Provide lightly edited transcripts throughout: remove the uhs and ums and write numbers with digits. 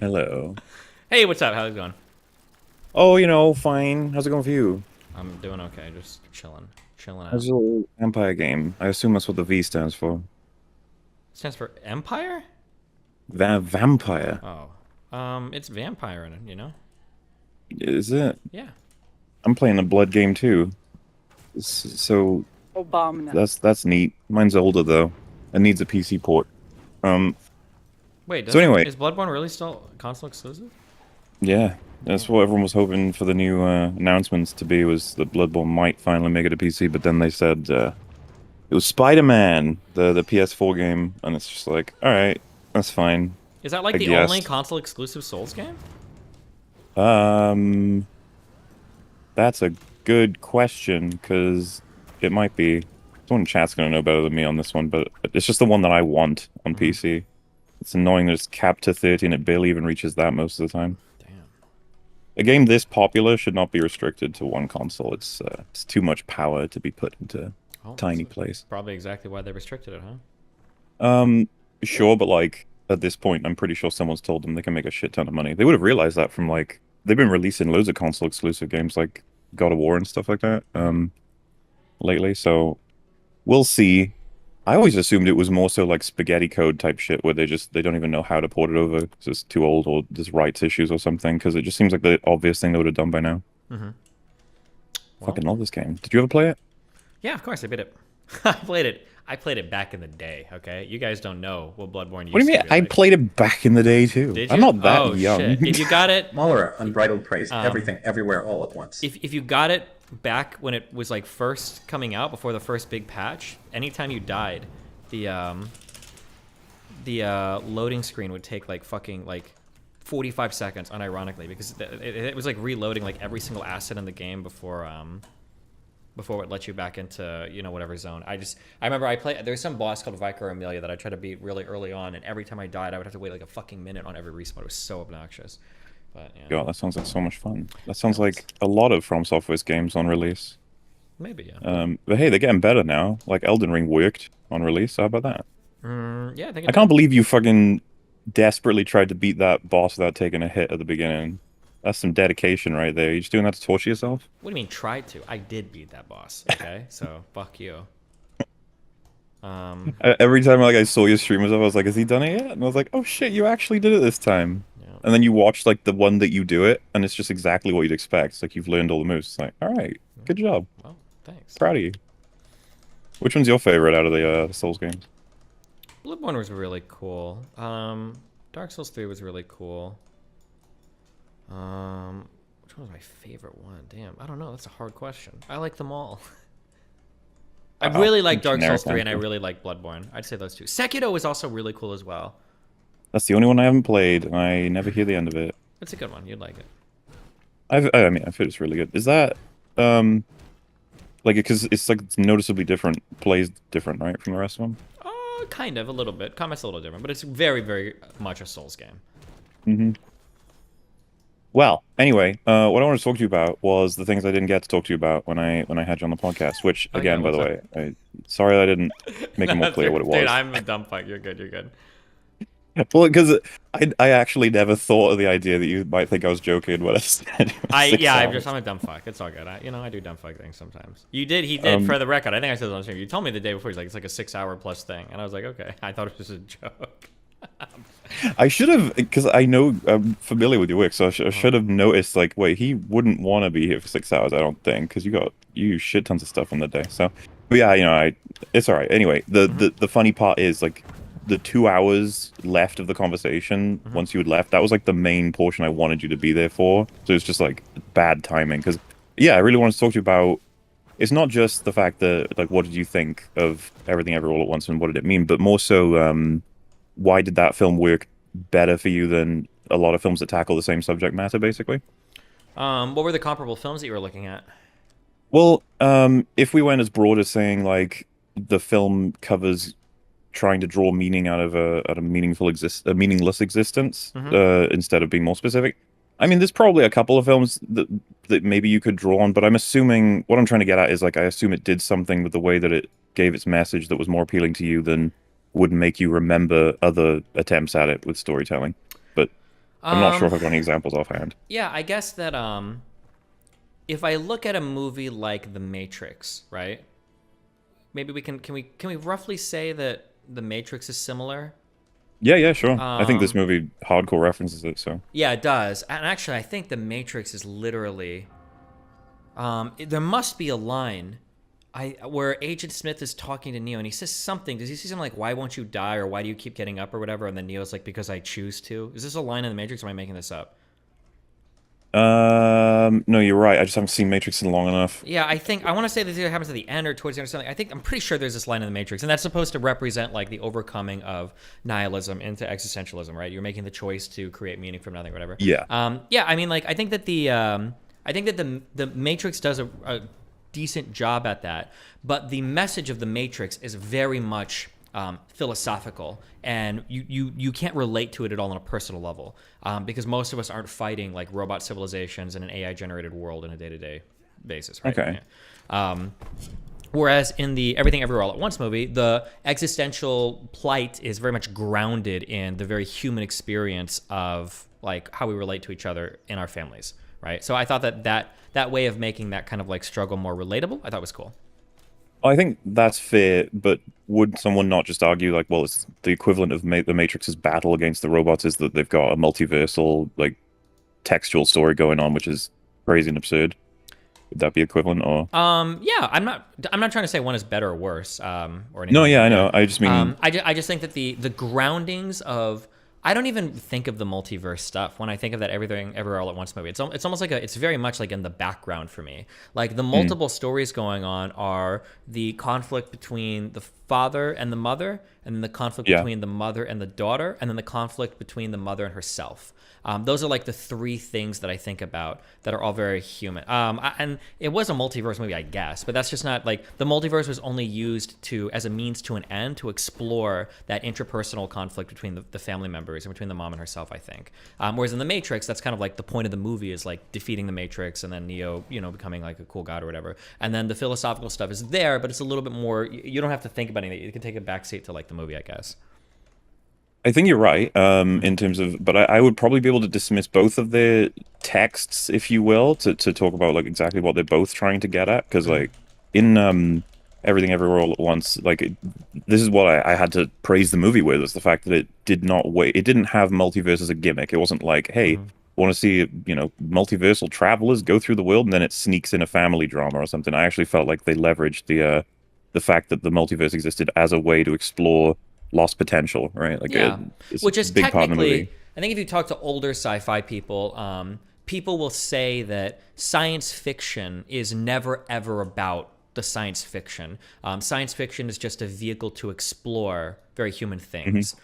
Hello. Hey, what's up? How's it going? Oh, fine. How's it going for you? I'm doing okay, just chilling out. How's your little Empire game? I assume that's what the V stands for. Stands for Empire? Vampire. Oh, it's vampire in it, you know? Is it? Yeah. I'm playing a Blood game too. So Obama. that's neat. Mine's older though. It needs a PC port. Um, Wait, so doesn't anyway, is Bloodborne really still console exclusive? yeah, that's Damn. what everyone was hoping for the new announcements to be, was that Bloodborne might finally make it a PC, but then they said it was Spider-Man, the PS4 game, and it's just like, all right, that's fine, Is that like I the only guess. console exclusive Souls game? Um, that's a good question, because it might be. Someone in chat's gonna know better than me on this one, but it's just the one that I want on Mm-hmm. PC. It's annoying that it's capped to 30 and it barely even reaches that most of the time. Damn. A game this popular should not be restricted to one console. It's too much power to be put into Oh, that's tiny place. probably exactly why they restricted it, huh? Um, sure, but like at this point, I'm pretty sure someone's told them they can make a shit ton of money. They would have realized that from like they've been releasing loads of console exclusive games like God of War and stuff like that Mm-hmm. lately. So we'll see. I always assumed it was more so like spaghetti code type shit where they don't even know how to port it over because it's too old or there's rights issues or something, because it just seems like the obvious thing they would have done by now. Mm-hmm. Well, Fucking love this game. Did you ever play it? yeah, of course I beat it. I played it. I played it back in the day. Okay, you guys don't know what Bloodborne What do used you to mean? be I like. played it back in the day too. Did I'm you? not that Oh young. shit! If you got it, MauLer, unbridled praise. um, Everything, everywhere, all at once. if you got it back when it was like first coming out before the first big patch, anytime you died, the loading screen would take like fucking like 45 seconds, unironically, because it was like reloading like every single asset in the game before it let you back into whatever zone. I remember there was some boss called Vicar Amelia that I tried to beat really early on, and every time I died I would have to wait like a fucking minute on every respawn. It was so obnoxious. But yeah, God, that sounds like so much fun. That sounds like a lot of From Software's games on release. maybe yeah. But hey, they're getting better now. Like Elden Ring worked on release. How about that? Yeah, I think I it can't did. believe you fucking desperately tried to beat that boss without taking a hit at the beginning. That's some dedication right there. You just doing that to torture yourself? What do you mean tried to? I did beat that boss. Okay, so fuck you. Every time like I saw your stream I was like, "Has he done it yet?" And I was like, "Oh shit, you actually did it this time." Yeah. And then you watch like the one that you do it, and it's just exactly what you'd expect. It's like you've learned all the moves. It's like, all right, good job, Well, thanks. proud of you. Which one's your favorite out of the Souls games? Bloodborne was really cool. Dark Souls 3 was really cool. Which one was my favorite one? Damn, I don't know. That's a hard question. I like them all. I really like Dark generic Souls 3 and I answer. really like Bloodborne. I'd say those two. Sekiro was also really cool as well. That's the only one I haven't played, and I never hear the end of it. It's a good one. You'd like it. I mean, I've heard it's really good. Is that like because it's like it's noticeably different, plays different, right, from the rest of them? Kind of, a little bit. Combat's a little different, but it's very, very much a Souls game. Mm-hmm. Well, anyway, what I wanted to talk to you about was the things I didn't get to talk to you about when I had you on the podcast. Which, Oh, yeah, again, by the what's way, sorry I didn't make it more clear what it was. Dude, I'm a dumb fuck. You're good. You're good. Well, because I actually never thought of the idea that you might think I was joking when I said it was 6 hours. I'm a dumb fuck. It's all good. I do dumb fuck things sometimes. He did for the record. I think I said it on stream. You told me the day before. He's like, it's like a 6 hour plus thing, and I was like, okay. I thought it was just a joke. I should have, because I know I'm familiar with your work, so I should have noticed, like, wait, he wouldn't want to be here for 6 hours, I don't think, because you use shit tons of stuff in the day. So, but yeah, it's all right. Anyway, the funny part is, like, the 2 hours left of the conversation, once you had left, that was, like, the main portion I wanted you to be there for. So it's just, like, bad timing, because, yeah, I really wanted to talk to you about, it's not just the fact that, like, what did you think of Everything Everywhere All at Once and what did it mean, but more so, why did that film work better for you than a lot of films that tackle the same subject matter, basically? What were the comparable films that you were looking at? Well, if we went as broad as saying like the film covers trying to draw meaning out of a meaningless existence, instead of being more specific. I mean, there's probably a couple of films that maybe you could draw on, but I'm assuming what I'm trying to get at is like I assume it did something with the way that it gave its message that was more appealing to you than would make you remember other attempts at it with storytelling. But I'm not sure Um, if I've got any examples offhand. yeah, I guess that if I look at a movie like The Matrix, right? Maybe we roughly say that The Matrix is similar? Yeah, yeah, sure. I think this Um, movie hardcore references it, so. yeah, it does. And actually, I think The Matrix is literally there must be a line where Agent Smith is talking to Neo and he says something. Does he say something like, "Why won't you die?" or "Why do you keep getting up?" or whatever? And then Neo's like, "Because I choose to." Is this a line in The Matrix? Or am I making this up? No, you're right. I just haven't seen Matrix in long enough. Yeah, I want to say this either happens at the end or towards the end or something. I'm pretty sure there's this line in The Matrix, and that's supposed to represent like the overcoming of nihilism into existentialism, right? You're making the choice to create meaning from nothing, or whatever. Yeah. Yeah. I mean, like, I think that the Matrix does a decent job at that, but the message of The Matrix is very much philosophical, and you can't relate to it at all on a personal level, because most of us aren't fighting like robot civilizations in an AI generated world on a day-to-day basis, right? Okay. Yeah. Whereas in the Everything Everywhere All at Once movie, the existential plight is very much grounded in the very human experience of like how we relate to each other in our families, right? So I thought that way of making that kind of like struggle more relatable, I thought was cool. I think that's fair, but would someone not just argue like, well, it's the equivalent of the Matrix's battle against the robots is that they've got a multiversal, like, textual story going on, which is crazy and absurd. Would that be equivalent, or? Yeah, I'm not trying to say one is better or worse, or anything. No, like yeah, I that. know. I just mean, I just think that the groundings of I don't even think of the multiverse stuff when I think of that Everything Everywhere All at Once movie. It's almost like it's very much like in the background for me. Like the multiple stories going on are the conflict between the father and the mother, and then the conflict Yeah. between the mother and the daughter, and then the conflict between the mother and herself. Those are like the three things that I think about that are all very human. And it was a multiverse movie, I guess, but that's just not like the multiverse was only used as a means to an end to explore that interpersonal conflict between the family members and between the mom and herself, I think. Whereas in the Matrix, that's kind of like the point of the movie is like defeating the Matrix and then Neo, becoming like a cool god or whatever. And then the philosophical stuff is there, but it's a little bit more. You don't have to think about anything. You can take a backseat to like the movie, I guess. I think you're right, in terms of, but I would probably be able to dismiss both of their texts, if you will, to talk about like exactly what they're both trying to get at. Because like in Everything Everywhere All at Once, like this is what I had to praise the movie with, was the fact that it did not wait. It didn't have multiverse as a gimmick. It wasn't like, hey, want to see multiversal travelers go through the world, and then it sneaks in a family drama or something. I actually felt like they leveraged the fact that the multiverse existed as a way to explore lost potential, right? Like, yeah, it's which a is big part of the technically, movie. I think if you talk to older sci-fi people, people will say that science fiction is never ever about the science fiction. Science fiction is just a vehicle to explore very human things.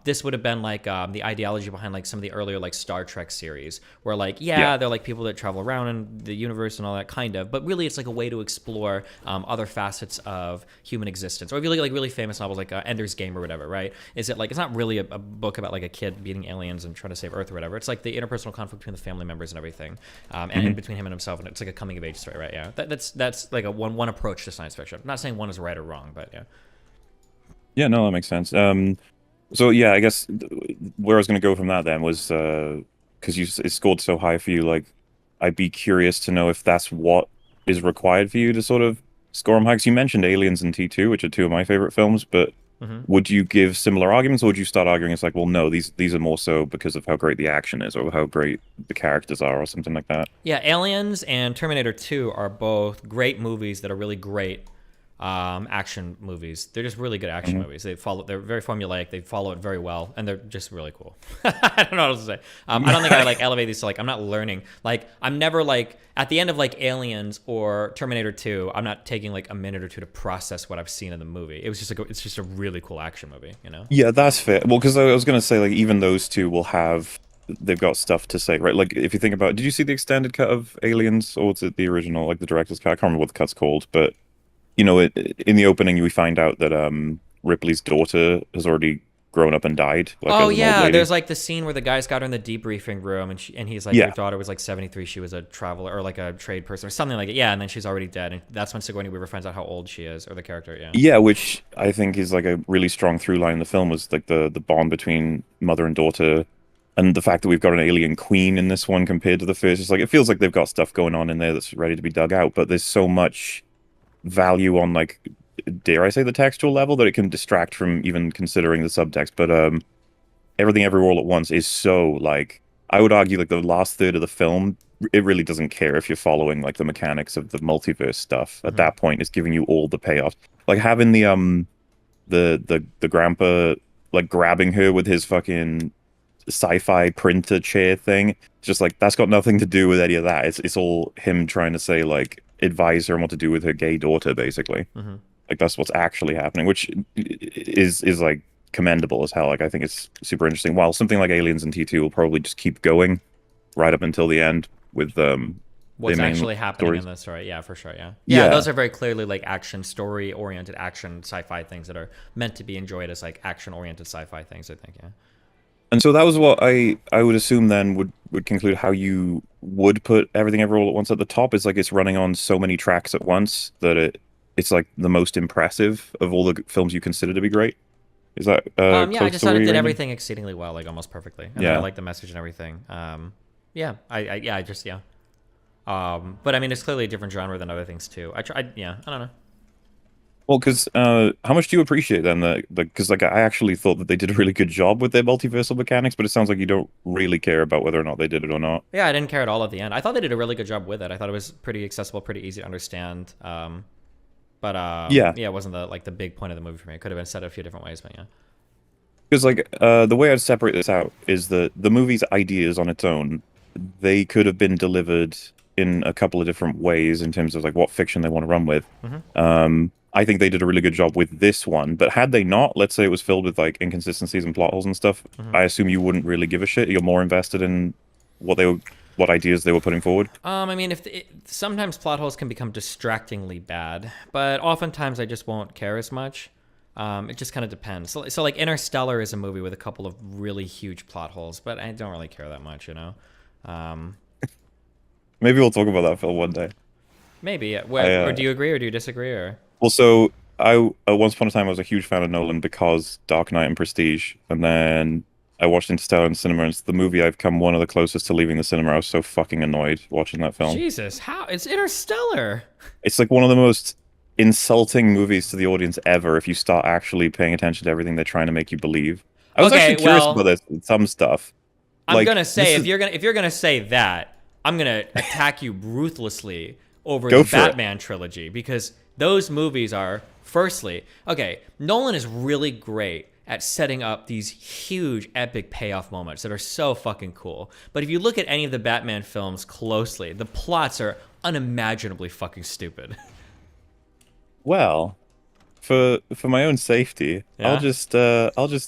This would have been like the ideology behind like some of the earlier like Star Trek series, where like they're like people that travel around in the universe and all that kind of, but really it's like a way to explore other facets of human existence. Or if you look at like really famous novels like Ender's Game or whatever, right? Is it like it's not really a book about like a kid beating aliens and trying to save Earth or whatever. It's like the interpersonal conflict between the family members and everything, and between him and himself, and it's like a coming of age story, right? Yeah, that's like a one approach to science fiction. I'm not saying one is right or wrong, but yeah. Yeah, no, that makes sense. So yeah, I guess where I was going to go from that then was because it scored so high for you. Like, I'd be curious to know if that's what is required for you to sort of score them high. 'Cause you mentioned Aliens and T2, which are two of my favorite films, but would you give similar arguments, or would you start arguing it's like, well, no, these are more so because of how great the action is, or how great the characters are, or something like that? Yeah, Aliens and Terminator 2 are both great movies that are really great action movies. They're just really good action movies. They're very formulaic. They follow it very well, and they're just really cool. I don't know what else to say. I don't think I like elevate these to like I'm not learning. Like I'm never like at the end of like Aliens or Terminator 2, I'm not taking like a minute or two to process what I've seen in the movie. It was just like it's just a really cool action movie, you know? Yeah, that's fair. Well, because I was going to say, like, even those two will have, they've got stuff to say, right? Like, if you think about, did you see the extended cut of Aliens, or was it the original, like the director's cut? I can't remember what the cut's called, but in the opening, we find out that Ripley's daughter has already grown up and died. Like, as an old lady. There's like the scene where the guy's got her in the debriefing room, and he's like, your daughter was like 73, she was a traveler or like a trade person or something like it. Yeah, and then she's already dead, and that's when Sigourney Weaver finds out how old she is, or the character. Yeah. Yeah, which I think is like a really strong through line in the film, was like the bond between mother and daughter and the fact that we've got an alien queen in this one compared to the first, it's like it feels like they've got stuff going on in there that's ready to be dug out, but there's so much value on, like, dare I say, the textual level that it can distract from even considering the subtext. But Everything Everywhere All at Once is so, like, I would argue, like, the last third of the film, it really doesn't care if you're following, like, the mechanics of the multiverse stuff. At that point, it's giving you all the payoffs. Like having the grandpa, like, grabbing her with his fucking sci-fi printer chair thing. It's just like, that's got nothing to do with any of that. It's all him trying to say, like, advise her on what to do with her gay daughter, basically. Like, that's what's actually happening, which is like commendable as hell. Like, I think it's super interesting. While something like Aliens and T2 will probably just keep going right up until the end with what's actually happening in the story. Yeah, for sure. Yeah, those are very clearly like action, story oriented action sci-fi things that are meant to be enjoyed as like action oriented sci-fi things, I think. Yeah. And so that was what I would assume then would conclude how you would put Everything Everywhere All at Once at the top. Is like it's running on so many tracks at once that it's like the most impressive of all the films you consider to be great. Is that yeah, I just thought it did everything exceedingly well, like almost perfectly. And I like the message and everything. Yeah, I just but I mean, it's clearly a different genre than other things too. I don't know. Well, because how much do you appreciate then because like I actually thought that they did a really good job with their multiversal mechanics, but it sounds like you don't really care about whether or not they did it or not. Yeah, I didn't care at all at the end. I thought they did a really good job with it. I thought it was pretty accessible, pretty easy to understand. But it wasn't the big point of the movie for me. It could have been said a few different ways, but yeah. Because like the way I'd separate this out is that the movie's ideas on its own, they could have been delivered in a couple of different ways in terms of like what fiction they want to run with. I think they did a really good job with this one, but had they not, let's say it was filled with like inconsistencies and plot holes and stuff, I assume you wouldn't really give a shit. You're more invested in what ideas they were putting forward. I mean, sometimes plot holes can become distractingly bad, but oftentimes I just won't care as much. It just kind of depends. So like Interstellar is a movie with a couple of really huge plot holes, but I don't really care that much, you know? Maybe we'll talk about that film one day. Maybe. Or do you agree or do you disagree? Or well, so once upon a time I was a huge fan of Nolan because Dark Knight and Prestige, and then I watched Interstellar in the cinema, and it's the movie I've come one of the closest to leaving the cinema. I was so fucking annoyed watching that film. Jesus, how? It's Interstellar. It's like one of the most insulting movies to the audience ever if you start actually paying attention to everything they're trying to make you believe. I was actually curious about this, some stuff. I'm gonna say if you're gonna say that, I'm gonna attack you ruthlessly over the Batman trilogy, because those movies are, firstly, Nolan is really great at setting up these huge epic payoff moments that are so fucking cool. But if you look at any of the Batman films closely, the plots are unimaginably fucking stupid. Well, for my own safety, I'll just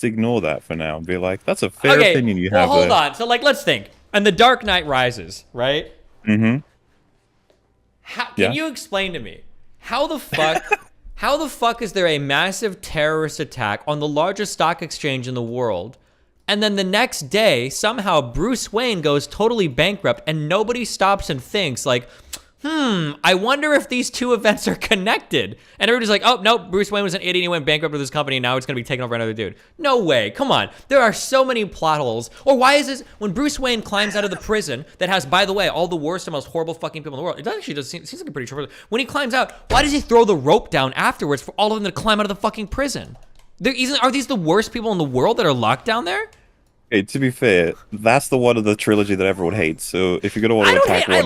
ignore that for now and be like, that's a fair opinion you have. Well, hold on. So like, let's think. And The Dark Knight Rises, right? Mm-hmm. Can you explain to me how the fuck is there a massive terrorist attack on the largest stock exchange in the world, and then the next day somehow Bruce Wayne goes totally bankrupt and nobody stops and thinks like, I wonder if these two events are connected. And everybody's like, oh, no, Bruce Wayne was an idiot. He went bankrupt with his company, and now it's going to be taken over by another dude. No way. Come on. There are so many plot holes. Or why is this, when Bruce Wayne climbs out of the prison that has, by the way, all the worst and most horrible fucking people in the world, it actually seems like a pretty short. When he climbs out, why does he throw the rope down afterwards for all of them to climb out of the fucking prison? Are these the worst people in the world that are locked down there? Hey, to be fair, that's the one of the trilogy that everyone hates. So if you're gonna want to attack one,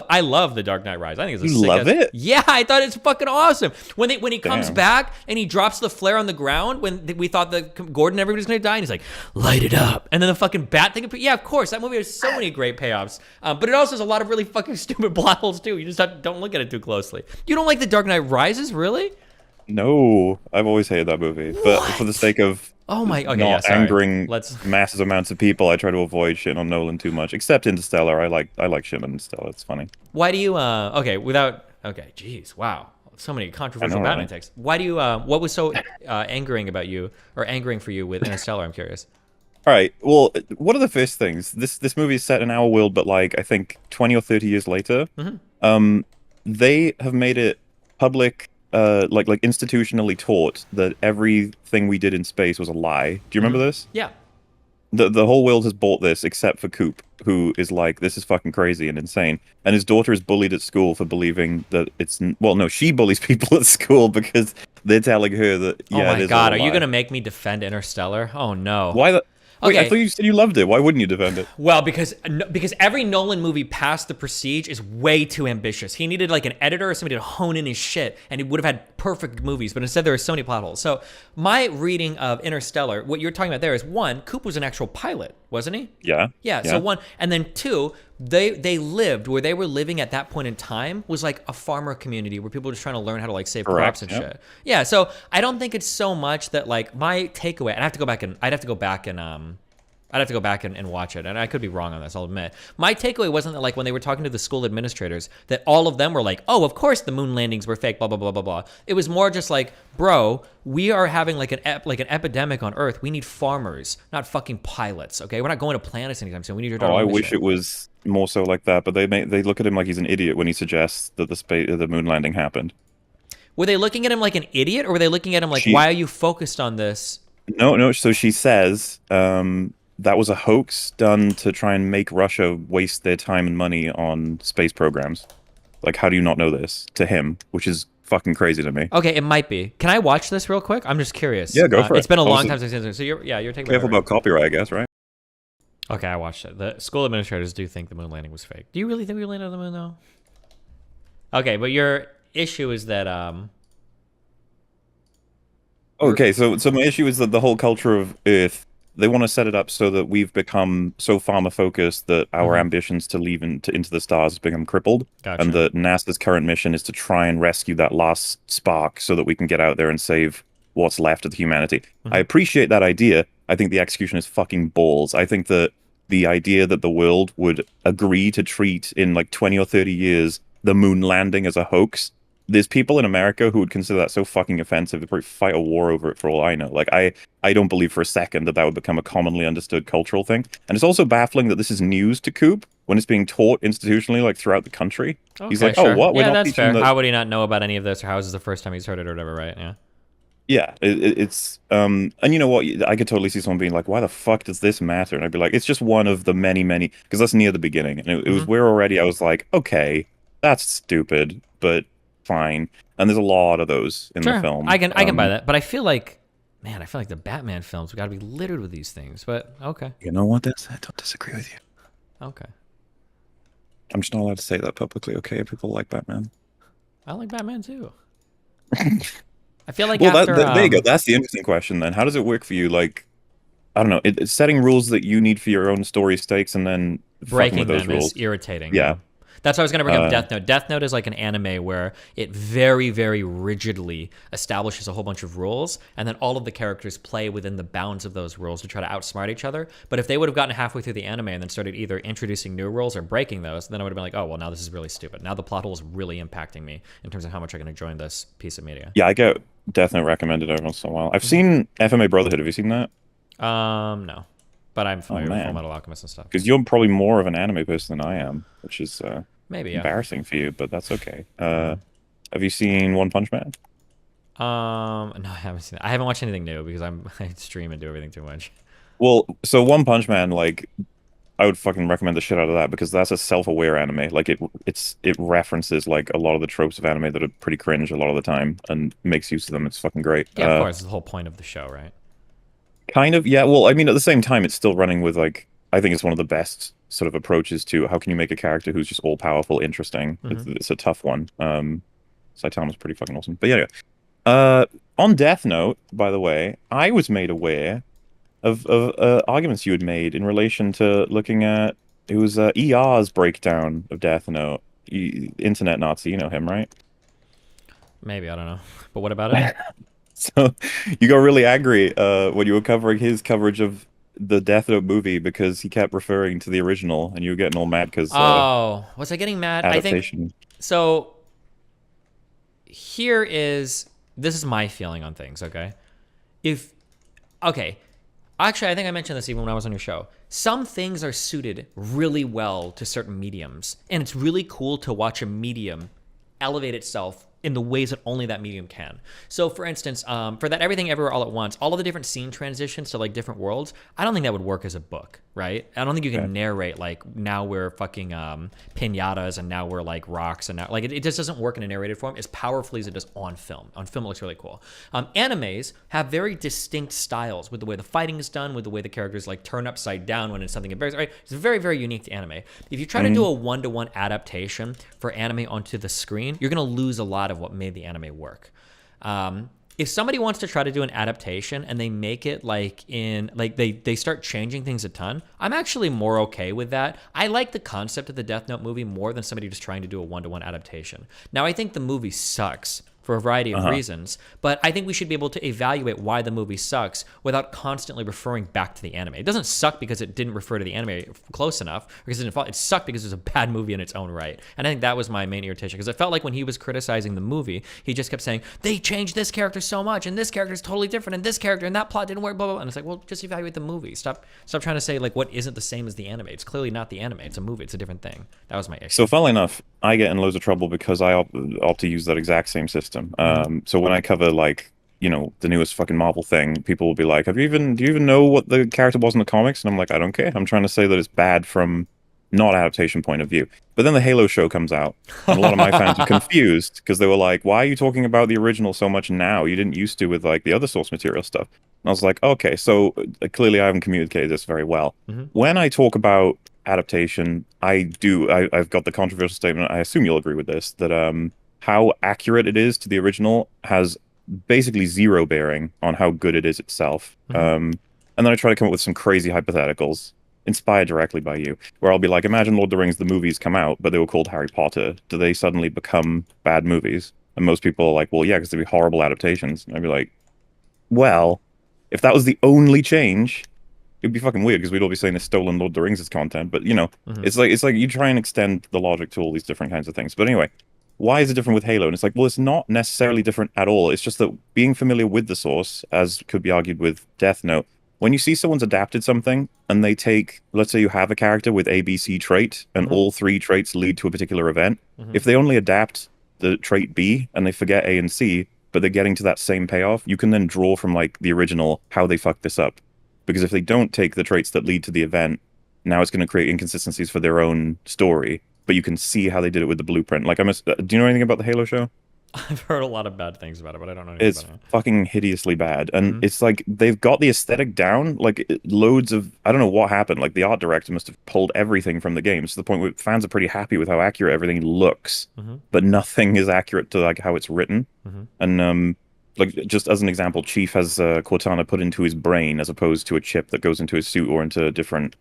I love The Dark Knight Rises. I think it's you love it. Yeah, I thought it's fucking awesome. When he comes back and he drops the flare on the ground when we thought that Gordon everybody's gonna die, and he's like, light it up, and then the fucking bat thing. Yeah, of course, that movie has so many great payoffs. But it also has a lot of really fucking stupid plot holes too. You just don't look at it too closely. You don't like The Dark Knight Rises, really? No, I've always hated that movie. But for the sake of angering massive amounts of people, I try to avoid shitting on Nolan too much. Except Interstellar, I like shitting on Interstellar. It's funny. Why do you jeez, wow, so many controversial Batman takes. Why do you what was so angering for you with Interstellar? I'm curious. All right. Well, one of the first things, this movie is set in our world, but like I think 20 or 30 years later, they have made it public. Like institutionally taught that everything we did in space was a lie. Do you remember this? Yeah. the whole world has bought this except for Coop, who is like, this is fucking crazy and insane. And his daughter is bullied at school for believing that well, no, she bullies people at school because they're telling her that, Oh yeah, my it is God, all are a you lie. gonna make me defend Interstellar? Oh no. Why the... Wait, I Okay. thought you said you loved it. Why wouldn't you defend it? Well, because every Nolan movie past The Prestige is way too ambitious. He needed like an editor or somebody to hone in his shit, and he would have had perfect movies. But instead, there are so many plot holes. So my reading of Interstellar, what you're talking about there is, one, Coop was an actual pilot, wasn't he? Yeah. Yeah. So one, and then two, they lived where they were living at that point in time was like a farmer community where people were just trying to learn how to like save crops and shit. Yeah. So I don't think it's so much that like my takeaway. And I'd have to go back and watch it, and I could be wrong on this, I'll admit. My takeaway wasn't that, like, when they were talking to the school administrators, that all of them were like, oh, of course the moon landings were fake, blah, blah, blah, blah, blah. It was more just like, bro, we are having, like, an epidemic on Earth. We need farmers, not fucking pilots, okay? We're not going to planets anytime soon. We need your daughter. I wish it was more so like that, but they look at him like he's an idiot when he suggests that the moon landing happened. Were they looking at him like an idiot, or were they looking at him like, why are you focused on this? No, so she says... that was a hoax done to try and make Russia waste their time and money on space programs. Like, how do you not know this? To him, which is fucking crazy to me. Okay, it might be. Can I watch this real quick? I'm just curious. Yeah, go for it. It's been a long time since I've seen it. So you're taking careful about copyright, I guess, right? Okay, I watched it. The school administrators do think the moon landing was fake. Do you really think we landed on the moon, though? Okay, but your issue is that Okay, so my issue is that the whole culture of Earth, they want to set it up so that we've become so farmer focused that our ambitions to leave into the stars has become crippled. Gotcha. And that NASA's current mission is to try and rescue that last spark so that we can get out there and save what's left of humanity. I appreciate that idea. I think the execution is fucking balls. I think that the idea that the world would agree to treat in like 20 or 30 years the moon landing as a hoax, there's people in America who would consider that so fucking offensive they'd probably fight a war over it for all I know. Like, I don't believe for a second that would become a commonly understood cultural thing. And it's also baffling that this is news to Coop when it's being taught institutionally, like, throughout the country. Okay, he's like, sure. oh, what? We're Yeah, not that's teaching fair. How would he not know about any of this, or how is this the first time he's heard it, or whatever, right? Yeah. Yeah, it's and you know what? I could totally see someone being like, "Why the fuck does this matter?" And I'd be like, "It's just one of the many, because that's near the beginning." And it was where already I was like, "Okay, that's stupid, but fine." And there's a lot of those in the film. I can buy that, but I feel like, man, the Batman films we got to be littered with these things. But okay, You know what? I don't disagree with you. okay, I'm just not allowed to say that publicly. Okay, people like Batman. I like Batman too. I feel like Well, after there you go. That's the interesting question. Then, how does it work for you? Like, I don't know. It's setting rules that you need for your own story stakes, and then fucking breaking with those them rules. is irritating. Yeah. That's why I was going to bring up Death Note. Death Note is like an anime where it very, very rigidly establishes a whole bunch of rules, and then all of the characters play within the bounds of those rules to try to outsmart each other. But if they would have gotten halfway through the anime and then started either introducing new rules or breaking those, then I would have been like, oh, well, now this is really stupid. Now the plot hole is really impacting me in terms of how much I can enjoy this piece of media. Yeah, I get Death Note recommended every once in a while. I've seen FMA Brotherhood. Have you seen that? No. But I'm familiar with Full Metal Alchemist and stuff. Because you're probably more of an anime person than I am, which is Maybe, yeah. embarrassing for you, but that's okay. Have you seen One Punch Man? No, I haven't seen it. I haven't watched anything new because I stream and do everything too much. Well, so One Punch Man, like, I would fucking recommend the shit out of that because that's a self-aware anime. Like, it references like a lot of the tropes of anime that are pretty cringe a lot of the time and makes use of them. It's fucking great. Yeah, of course. It's the whole point of the show, right? Kind of, yeah. Well, I mean, at the same time, it's still running with, like, I think it's one of the best sort of approaches to how can you make a character who's just all-powerful interesting. It's a tough one. Saitama's pretty fucking awesome. But yeah, on Death Note, by the way, I was made aware of arguments you had made in relation to looking at, it was ER's breakdown of Death Note. Internet Nazi, you know him, right? Maybe, I don't know. But what about it? So you got really angry when you were covering his coverage of the Death Note movie because he kept referring to the original, and you were getting all mad because was I getting mad? adaptation. I think so. This is my feeling on things. Okay, actually, I think I mentioned this even when I was on your show. Some things are suited really well to certain mediums, and it's really cool to watch a medium elevate itself in the ways that only that medium can. So, for instance, for that Everything Everywhere All at Once, all of the different scene transitions to like different worlds, I don't think that would work as a book, right? I don't think you can narrate like now we're fucking pinatas and now we're like rocks and now like it just doesn't work in a narrated form as powerfully as it does on film. On film, it looks really cool. Animes have very distinct styles with the way the fighting is done, with the way the characters like turn upside down when it's something embarrassing. Right? It's very, very unique to anime. If you try to do a one-to-one adaptation for anime onto the screen, you're going to lose a lot of what made the anime work. If somebody wants to try to do an adaptation and they make it like in like they start changing things a ton, I'm actually more okay with that. I like the concept of the Death Note movie more than somebody just trying to do a one-to-one adaptation. Now, I think the movie sucks for a variety of reasons, but I think we should be able to evaluate why the movie sucks without constantly referring back to the anime. It doesn't suck because it didn't refer to the anime close enough, because it didn't fall. It sucked because it was a bad movie in its own right. And I think that was my main irritation, because it felt like when he was criticizing the movie, he just kept saying, they changed this character so much, and this character is totally different, and this character, and that plot didn't work, blah, blah, blah. And it's like, well, just evaluate the movie. Stop trying to say, like, what isn't the same as the anime. It's clearly not the anime. It's a movie. It's a different thing. That was my issue. So, funnily enough, I get in loads of trouble because I opt to use that exact same system. So when I cover like, you know, the newest fucking Marvel thing, people will be like, do you even know what the character was in the comics? And I'm like, I don't care. I'm trying to say that it's bad from not adaptation point of view. But then the Halo show comes out, and a lot of my fans are confused because they were like, why are you talking about the original so much now? You didn't used to with like the other source material stuff. And I was like, okay, so clearly I haven't communicated this very well. When I talk about adaptation, I've got the controversial statement, I assume you'll agree with this, that how accurate it is to the original has basically zero bearing on how good it is itself. And then I try to come up with some crazy hypotheticals inspired directly by you, where I'll be like, imagine Lord of the Rings, the movies come out, but they were called Harry Potter. Do they suddenly become bad movies? And most people are like, well, yeah, because they'd be horrible adaptations. And I'd be like, well, if that was the only change, it'd be fucking weird because we'd all be saying this stolen Lord of the Rings as content. But, you know, it's like you try and extend the logic to all these different kinds of things. But anyway, why is it different with Halo? And it's like, well, it's not necessarily different at all. It's just that being familiar with the source, as could be argued with Death Note, when you see someone's adapted something and they take, let's say you have a character with A, B, C trait, and all three traits lead to a particular event, if they only adapt the trait B and they forget A and C, but they're getting to that same payoff, you can then draw from like the original how they fucked this up. Because if they don't take the traits that lead to the event, now it's going to create inconsistencies for their own story. But you can see how they did it with the blueprint. Like, do you know anything about the Halo show? I've heard a lot of bad things about it, but I don't know anything about it. It's fucking hideously bad. And it's like, they've got the aesthetic down. Like, loads of, I don't know what happened. Like, the art director must have pulled everything from the game to the point where fans are pretty happy with how accurate everything looks. But nothing is accurate to, like, how it's written. And, like, just as an example, Chief has Cortana put into his brain as opposed to a chip that goes into his suit or into different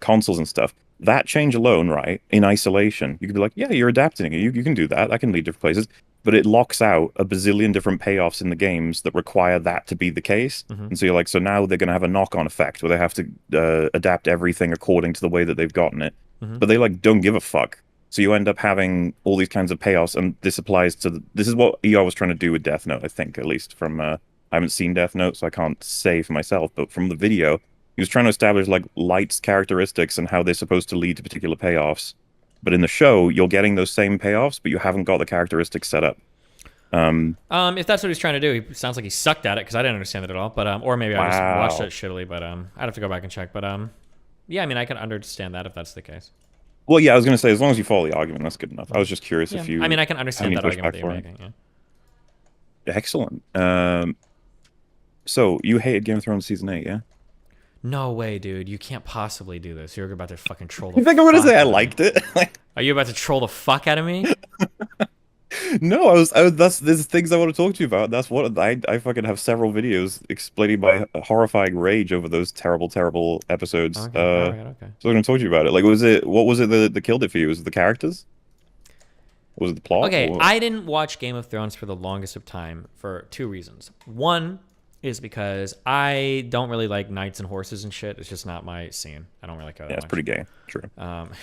consoles and stuff. That change alone, right, in isolation, you could be like, yeah, you're adapting it. You can do that. That can lead different places. But it locks out a bazillion different payoffs in the games that require that to be the case. And so you're like, so now they're going to have a knock-on effect where they have to adapt everything according to the way that they've gotten it. But they, like, don't give a fuck. So you end up having all these kinds of payoffs, and this applies to... This is what ER was trying to do with Death Note, I think, at least from... I haven't seen Death Note, so I can't say for myself, but from the video... He was trying to establish, like, Light's characteristics and how they're supposed to lead to particular payoffs. But in the show, you're getting those same payoffs, but you haven't got the characteristics set up. If that's what he's trying to do, he sounds like he sucked at it, because I didn't understand it at all. But or maybe I just watched it shittily, but I'd have to go back and check. But yeah, I mean, I can understand that if that's the case. Well, yeah, I was going to say, as long as you follow the argument, that's good enough. I was just curious if you... I mean, I can understand that argument that you're making, yeah. Excellent. So, you hated Game of Thrones Season 8, yeah? No way, dude. You can't possibly do this. You're about to fucking troll the You think I'm going to say I liked it? Are you about to troll the fuck out of me? No, there's things I want to talk to you about. That's what I fucking have several videos explaining my horrifying rage over those terrible, terrible episodes. Okay, okay. So I'm going to talk to you about it. Like, what was it that killed it for you? Was it the characters? Was it the plot? Okay, I didn't watch Game of Thrones for the longest of time for two reasons. One is because I don't really like knights and horses and shit. It's just not my scene. I don't really care that much. Yeah, it's pretty gay. True.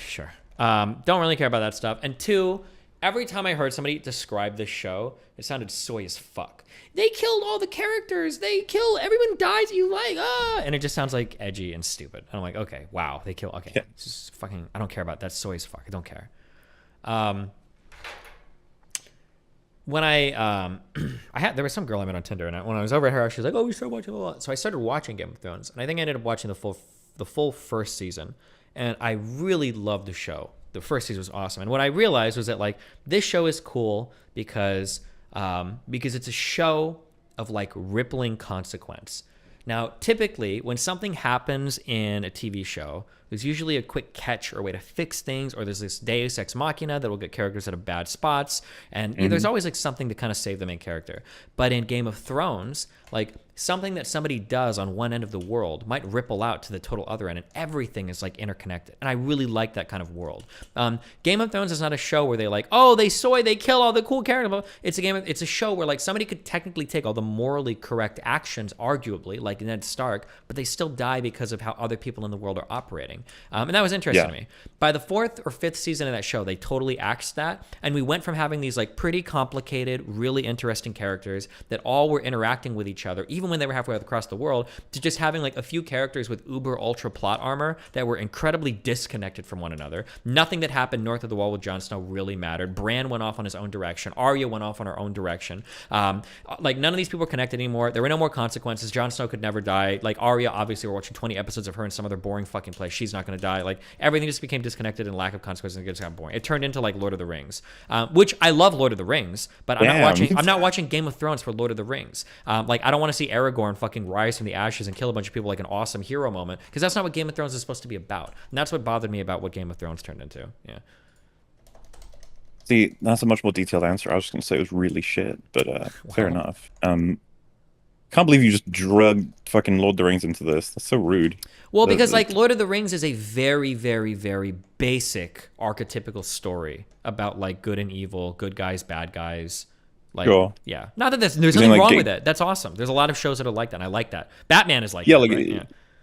Sure. Don't really care about that stuff. And two, every time I heard somebody describe this show, it sounded soy as fuck. They killed all the characters. Everyone dies you like, and it just sounds like edgy and stupid. And I'm like, okay, wow, they kill. Okay, yeah. It's just fucking, I don't care about that. Soy as fuck. I don't care. when I there was some girl I met on Tinder, and when I was over at her house, she was like, "Oh, we started watching a lot." So I started watching Game of Thrones, and I think I ended up watching the full first season, and I really loved the show. The first season was awesome, and what I realized was that like this show is cool because it's a show of like rippling consequence. Now, typically, when something happens in a TV show, there's usually a quick catch or a way to fix things, or there's this deus ex machina that will get characters out of bad spots, and there's always like something to kind of save the main character. But in Game of Thrones, like something that somebody does on one end of the world might ripple out to the total other end, and everything is like interconnected. And I really like that kind of world. Game of Thrones is not a show where they like, oh, they kill all the cool characters. It's a show where like somebody could technically take all the morally correct actions, arguably, like Ned Stark, but they still die because of how other people in the world are operating. And that was interesting to me. By the 4th or 5th season of that show, they totally axed that, and we went from having these like pretty complicated, really interesting characters that all were interacting with each other, even when they were halfway across the world, to just having like a few characters with uber ultra plot armor that were incredibly disconnected from one another. Nothing that happened north of the wall with Jon Snow really mattered. Bran went off on his own direction. Arya went off on her own direction. Like none of these people were connected anymore. There were no more consequences. Jon Snow could never die. Like Arya, obviously, we're watching 20 episodes of her in some other boring fucking place. She's not going to die. Like everything just became disconnected and lack of consequences, and it just got boring. It turned into like Lord of the Rings, which I love Lord of the Rings, but I'm not watching Game of Thrones for Lord of the Rings. Like I don't want to see Aragorn fucking rise from the ashes and kill a bunch of people like an awesome hero moment, because that's not what Game of Thrones is supposed to be about. And that's what bothered me about what Game of Thrones turned into. Yeah. See, that's a much more detailed answer. I was just gonna say it was really shit, but fair enough. Can't believe you just drug fucking Lord of the Rings into this. That's so rude. Well, because like Lord of the Rings is a very, very, very basic archetypical story about like good and evil, good guys, bad guys. Like, sure. Yeah. Not that there's nothing like, wrong with it. That's awesome. There's a lot of shows that are like that, and I like that. Batman is like that, like right? Yeah.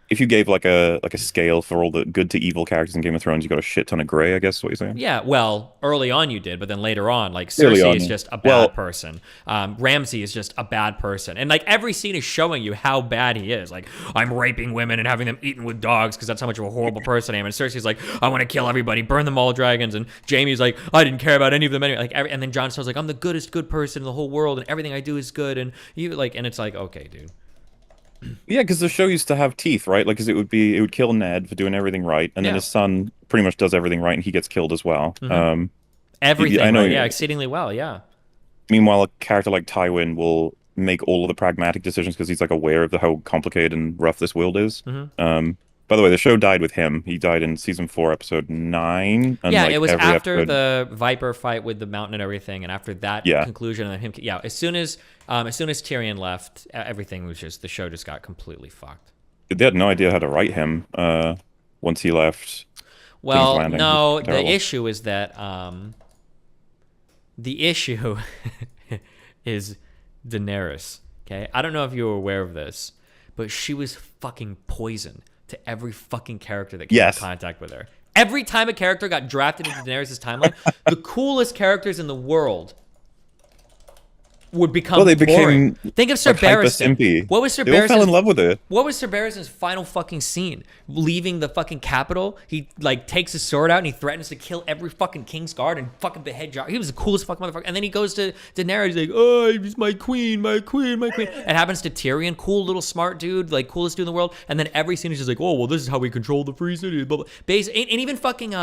If you gave like a scale for all the good to evil characters in Game of Thrones, you got a shit ton of gray, I guess is what you're saying. Yeah, well, early on you did, but then later on, like Cersei is just a bad person. Ramsay is just a bad person. And like every scene is showing you how bad he is. Like, I'm raping women and having them eaten with dogs because that's how much of a horrible person I am. And Cersei's like, I want to kill everybody, burn them all dragons. And Jaime's like, I didn't care about any of them anyway. Like, and then Jon Snow's like, I'm the goodest good person in the whole world, and everything I do is good. And you like, and it's like, okay, dude. Yeah, because the show used to have teeth, right? Like, because it would kill Ned for doing everything right, and then his son pretty much does everything right, and he gets killed as well. Everything, I know, right? Yeah, exceedingly well, yeah. Meanwhile, a character like Tywin will make all of the pragmatic decisions because he's like aware of how complicated and rough this world is. By the way, the show died with him. He died in season 4, episode 9. And yeah, like it was after the Viper fight with the mountain and everything, and after that conclusion, and then him. Yeah, as soon as Tyrion left, everything was just the show just got completely fucked. They had no idea how to write him once he left. Well, no, the issue is that the issue is Daenerys. Okay, I don't know if you were aware of this, but she was fucking poison to every fucking character that came in contact with her. Every time a character got drafted into Daenerys' timeline, the coolest characters in the world would become boring. Think of Sir Barristan. What was Sir Barristan? They all fell in love with her. What was Sir Barristan's final fucking scene? Leaving the fucking capital, he like takes his sword out and he threatens to kill every fucking King's Guard and fucking behead Jar. He was the coolest fucking motherfucker. And then he goes to Daenerys, he's like, oh, he's my queen, my queen, my queen. It happens to Tyrion, cool little smart dude, like coolest dude in the world. And then every scene is just like, oh, well, this is how we control the free city. Blah, blah. And even fucking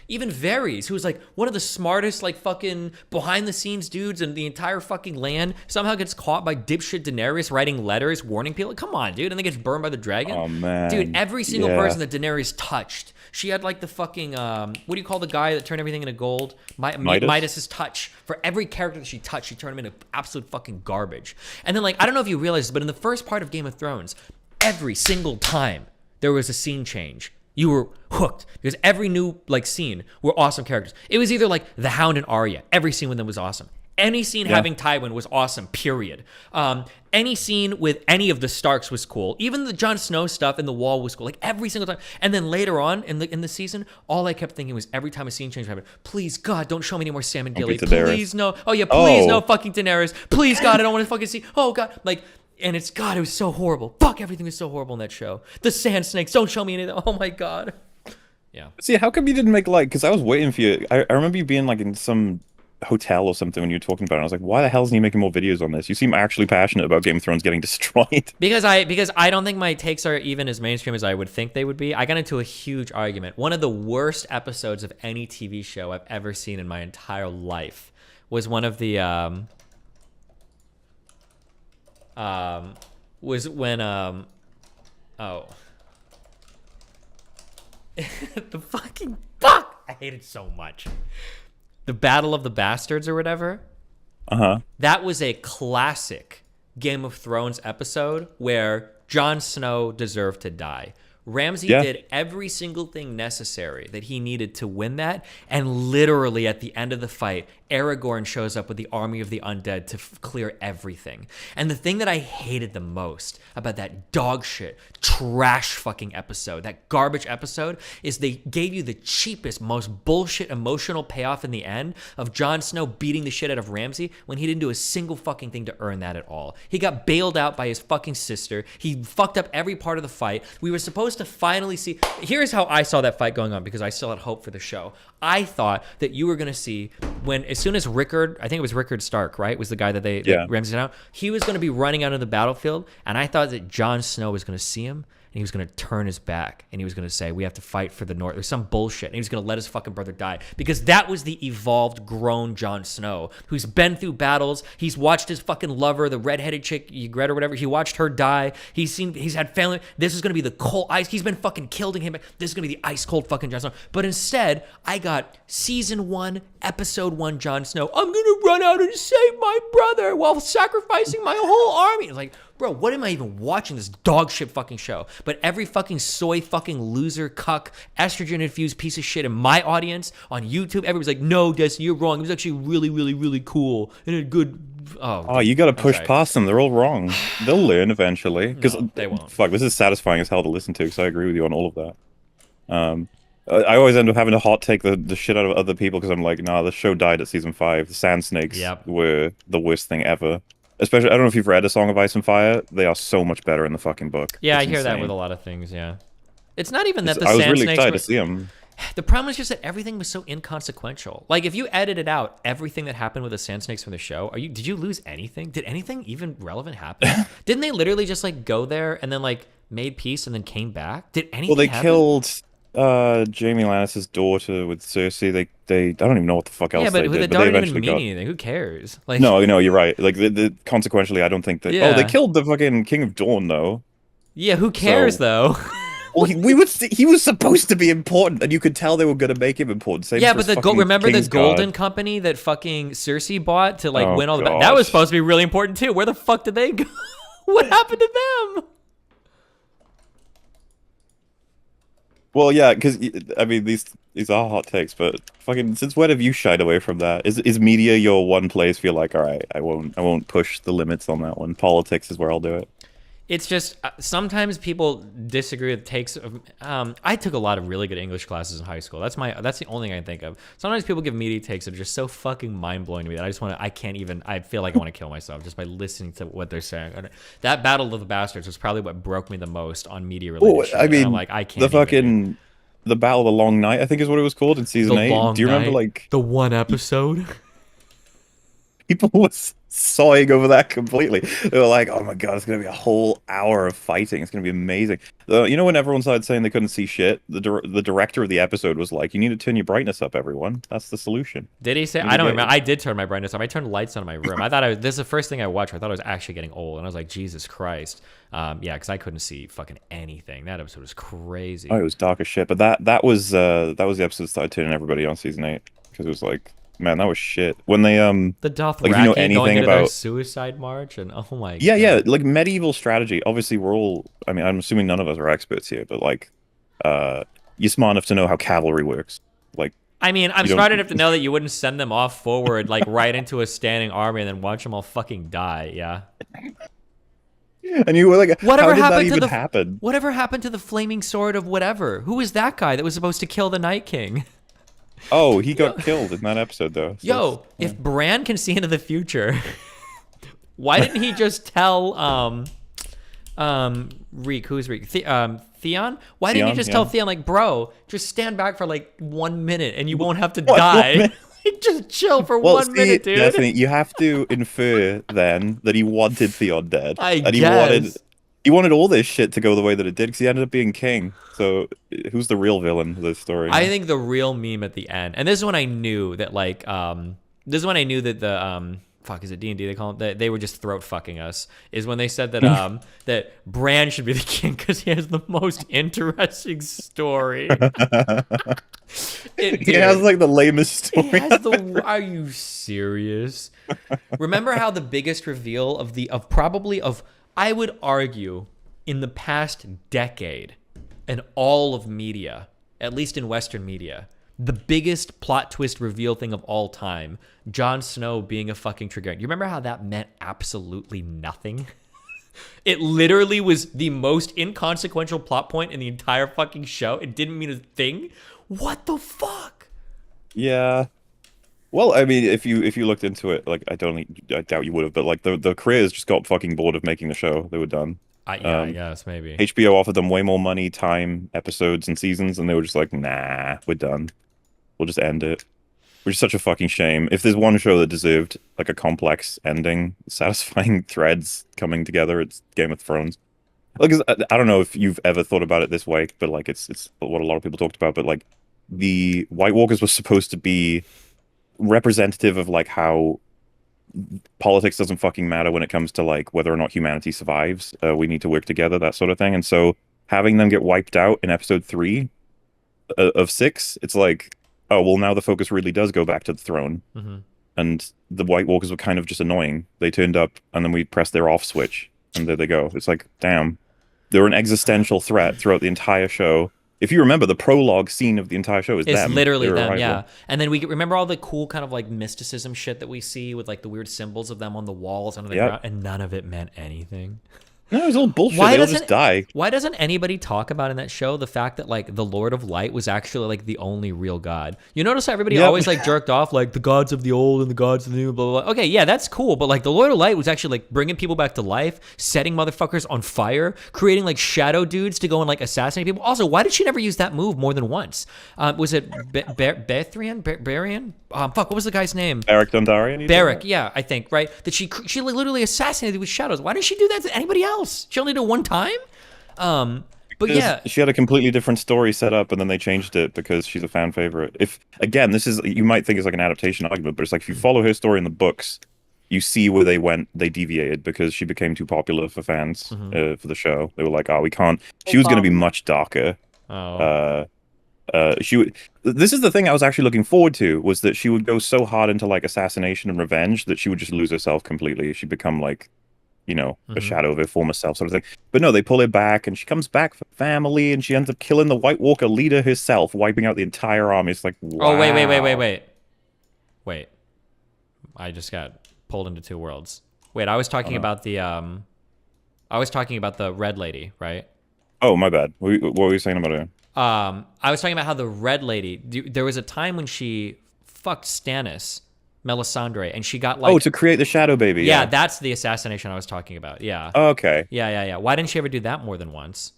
even Varys, who's like one of the smartest like fucking behind the scenes dudes in the entire fucking land, somehow gets caught by dipshit Daenerys writing letters warning people. Like, come on, dude. And then gets burned by the dragon. Oh, man. Dude, every single person that Daenerys touched, she had like the fucking, what do you call the guy that turned everything into gold? Midas's touch. For every character that she touched, she turned him into absolute fucking garbage. And then like, I don't know if you realize this, but in the first part of Game of Thrones, every single time there was a scene change, you were hooked because every new like scene were awesome characters. It was either like the Hound and Arya. Every scene with them was awesome. Any scene having Tywin was awesome, period. Any scene with any of the Starks was cool. Even the Jon Snow stuff in the Wall was cool. Like every single time. And then later on in the season, all I kept thinking was every time a scene change happened, please God, don't show me any more Sam and Gilly. Please no. Oh yeah, please no fucking Daenerys. Please God, I don't want to fucking see. Oh God, like. And it's God, it was so horrible. Fuck, everything was so horrible in that show. The Sand Snakes, don't show me anything. Oh my God. Yeah. See, how come you didn't make like? Because I was waiting for you. I remember you being like in some hotel or something when you were talking about it. I was like, why the hell isn't he making more videos on this? You seem actually passionate about Game of Thrones getting destroyed. Because I don't think my takes are even as mainstream as I would think they would be. I got into a huge argument. One of the worst episodes of any TV show I've ever seen in my entire life was one of the was when oh the fucking fuck, I hate it so much. The Battle of the Bastards or whatever. That was a classic Game of Thrones episode where Jon Snow deserved to die. Ramsay did every single thing necessary that he needed to win that, and literally at the end of the fight, Aragorn shows up with the army of the undead to clear everything. And the thing that I hated the most about that dog shit, trash fucking episode, that garbage episode, is they gave you the cheapest, most bullshit emotional payoff in the end of Jon Snow beating the shit out of Ramsay when he didn't do a single fucking thing to earn that at all. He got bailed out by his fucking sister. He fucked up every part of the fight. We were supposed to finally see... Here's how I saw that fight going on, because I still had hope for the show. I thought that you were going to see when, as soon as Rickard, I think it was Rickard Stark, right? Was the guy that that Ramsay out. He was going to be running out of the battlefield, and I thought that Jon Snow was going to see him, and he was going to turn his back, and he was going to say, we have to fight for the North, or some bullshit, and he was going to let his fucking brother die, because that was the evolved, grown Jon Snow, who's been through battles. He's watched his fucking lover, the redheaded chick, Ygritte or whatever, he watched her die. He's had family. This is going to be the cold ice. He's been fucking killed him. This is going to be the ice cold fucking Jon Snow. But instead, I got season 1, episode 1 Jon Snow. I'm going to run out and save my brother while sacrificing my whole army. Like, bro, what am I even watching this dog shit fucking show? But every fucking soy fucking loser cuck estrogen infused piece of shit in my audience on YouTube, everybody's like, no, Destiny, you're wrong. It was actually really, really, really cool and a good. Oh, you got to push past them. They're all wrong. They'll learn eventually. Because they won't. Fuck, this is satisfying as hell to listen to. Because I agree with you on all of that. I always end up having to hot take the shit out of other people because I'm like, nah, the show died at season 5. The Sand Snakes were the worst thing ever. Especially, I don't know if you've read A Song of Ice and Fire. They are so much better in the fucking book. Yeah, it's I hear insane. that with a lot of things, yeah. It's not even that the I was Sand really Snakes excited to see them. The problem is just that everything was so inconsequential. Like, if you edited out everything that happened with the Sand Snakes from the show, did you lose anything? Did anything even relevant happen? Didn't they literally just, like, go there and then, like, made peace and then came back? Did anything happen? Killed Jaime Lannister's daughter with Cersei. They I don't even know what the fuck else they did. The daughter didn't mean anything. Who cares? Like, no, you're right. Like, consequentially, I don't think that... Oh, they killed the fucking King of Dawn, though. Yeah, who cares, though? Well, he was supposed to be important, and you could tell they were going to make him important. Same but remember the Golden Guard. Company that fucking Cersei bought to like win all the that was supposed to be really important too. Where the fuck did they go? What happened to them? Well, yeah, because I mean these are hot takes, but fucking since when have you shied away from that? Is media your one place? Feel like, all right, I won't push the limits on that one. Politics is where I'll do it. It's just sometimes people disagree with takes of. I took a lot of really good English classes in high school. That's the only thing I can think of. Sometimes people give media takes that are just so fucking mind blowing to me that I feel like I want to kill myself just by listening to what they're saying. That Battle of the Bastards was probably what broke me the most on media related shit. I mean, I'm like, I can't. The Battle of the Long Night, I think is what it was called in season 8. Do you remember like the one episode? People were sawing over that completely. They were like, oh my god, it's going to be a whole hour of fighting. It's going to be amazing. You know when everyone started saying they couldn't see shit? The director of the episode was like, you need to turn your brightness up, everyone. That's the solution. Did he say? I don't remember. I did turn my brightness up. I turned lights on in my room. I thought this is the first thing I watched. I thought I was actually getting old. And I was like, Jesus Christ. Yeah, because I couldn't see fucking anything. That episode was crazy. Oh, it was dark as shit. But that was the episode that started turning everybody on season 8. Because it was like, man, that was shit. When they the Dothraki like, you know anything going into about their suicide march and oh my god. Yeah, like medieval strategy. Obviously, we're all. I mean, I'm assuming none of us are experts here, but like, you're smart enough to know how cavalry works. Like, I mean, I'm smart enough to know that you wouldn't send them off forward like right into a standing army and then watch them all fucking die. Yeah. And you were like, whatever how did happened that even to happen? Whatever happened to the flaming sword of whatever? Who was that guy that was supposed to kill the Night King? Oh, he got killed in that episode, though. So if Bran can see into the future, why didn't he just tell Reek? Who's Reek? Theon? Why didn't he just tell Theon, like, bro, just stand back for like 1 minute and you won't have to die? Just chill for Well, 1 minute, dude. Destiny, you have to infer then that he wanted Theon dead. I and guess. he wanted all this shit to go the way that it did because he ended up being king. So who's the real villain of this story? I think the real meme at the end, and this is when I knew that this is when I knew that the fuck, is it D&D they call it, that they were just throat fucking us, is when they said that that Bran should be the king because he has the most interesting story. He has like the lamest story. He has are you serious? Remember how the biggest reveal of probably I would argue in the past decade in all of media, at least in Western media, the biggest plot twist reveal thing of all time, Jon Snow being a fucking Targaryen. You remember how that meant absolutely nothing? It literally was the most inconsequential plot point in the entire fucking show. It didn't mean a thing. What the fuck? Yeah. Well, I mean, if you looked into it, like I doubt you would have, but like the creators just got fucking bored of making the show. They were done. Yeah, I guess maybe. HBO offered them way more money, time, episodes, and seasons, and they were just like, nah, we're done. We'll just end it. Which is such a fucking shame. If there's one show that deserved like a complex ending, satisfying threads coming together, it's Game of Thrones. Like, I don't know if you've ever thought about it this way, but like it's what a lot of people talked about. But like the White Walkers was supposed to be representative of like how politics doesn't fucking matter when it comes to like whether or not humanity survives. We need to work together, that sort of thing. And so having them get wiped out in episode 3 of 6, it's like, oh well, now the focus really does go back to the throne. Mm-hmm. And the White Walkers were kind of just annoying. They turned up and then we pressed their off switch and there they go. It's like, damn, they're an existential threat throughout the entire show. If you remember, the prologue scene of the entire show is them. It's literally Their them, arrival. yeah. And then we remember all the cool kind of like mysticism shit that we see with like the weird symbols of them on the walls under the ground, and none of it meant anything. No, it was all bullshit. They all just die. Why doesn't anybody talk about in that show the fact that like the Lord of Light was actually like the only real god? You notice how everybody always like jerked off like the gods of the old and the gods of the new, blah, blah, blah. Okay, yeah, that's cool, but like the Lord of Light was actually like bringing people back to life, setting motherfuckers on fire, creating like shadow dudes to go and like assassinate people. Also, why did she never use that move more than once? Was it Berian? Fuck, what was the guy's name? Beric Dondarrion? Beric, yeah, I think, right? That she literally assassinated with shadows. Why didn't she do that to anybody else? She only did it one time? But yeah. She had a completely different story set up and then they changed it because she's a fan favorite. If, again, this is, you might think it's like an adaptation argument, but it's like if you follow her story in the books, you see where they deviated because she became too popular for fans for the show. They were like, oh, we can't. She was going to be much darker. This is the thing I was actually looking forward to, was that she would go so hard into like assassination and revenge that she would just lose herself completely. She'd become like, you know, a shadow of her former self sort of thing. But no, they pull her back and she comes back for family and she ends up killing the White Walker leader herself, wiping out the entire army. It's like, wow. Oh, wait. I just got pulled into two worlds. Wait, I was talking about the red lady, right? Oh, my bad. What were you saying about her? I was talking about how the red lady, there was a time when she fucked Stannis, Melisandre, and she got like... Oh, to create the shadow baby. Yeah, that's the assassination I was talking about. Yeah. Oh, okay. Yeah. Why didn't she ever do that more than once?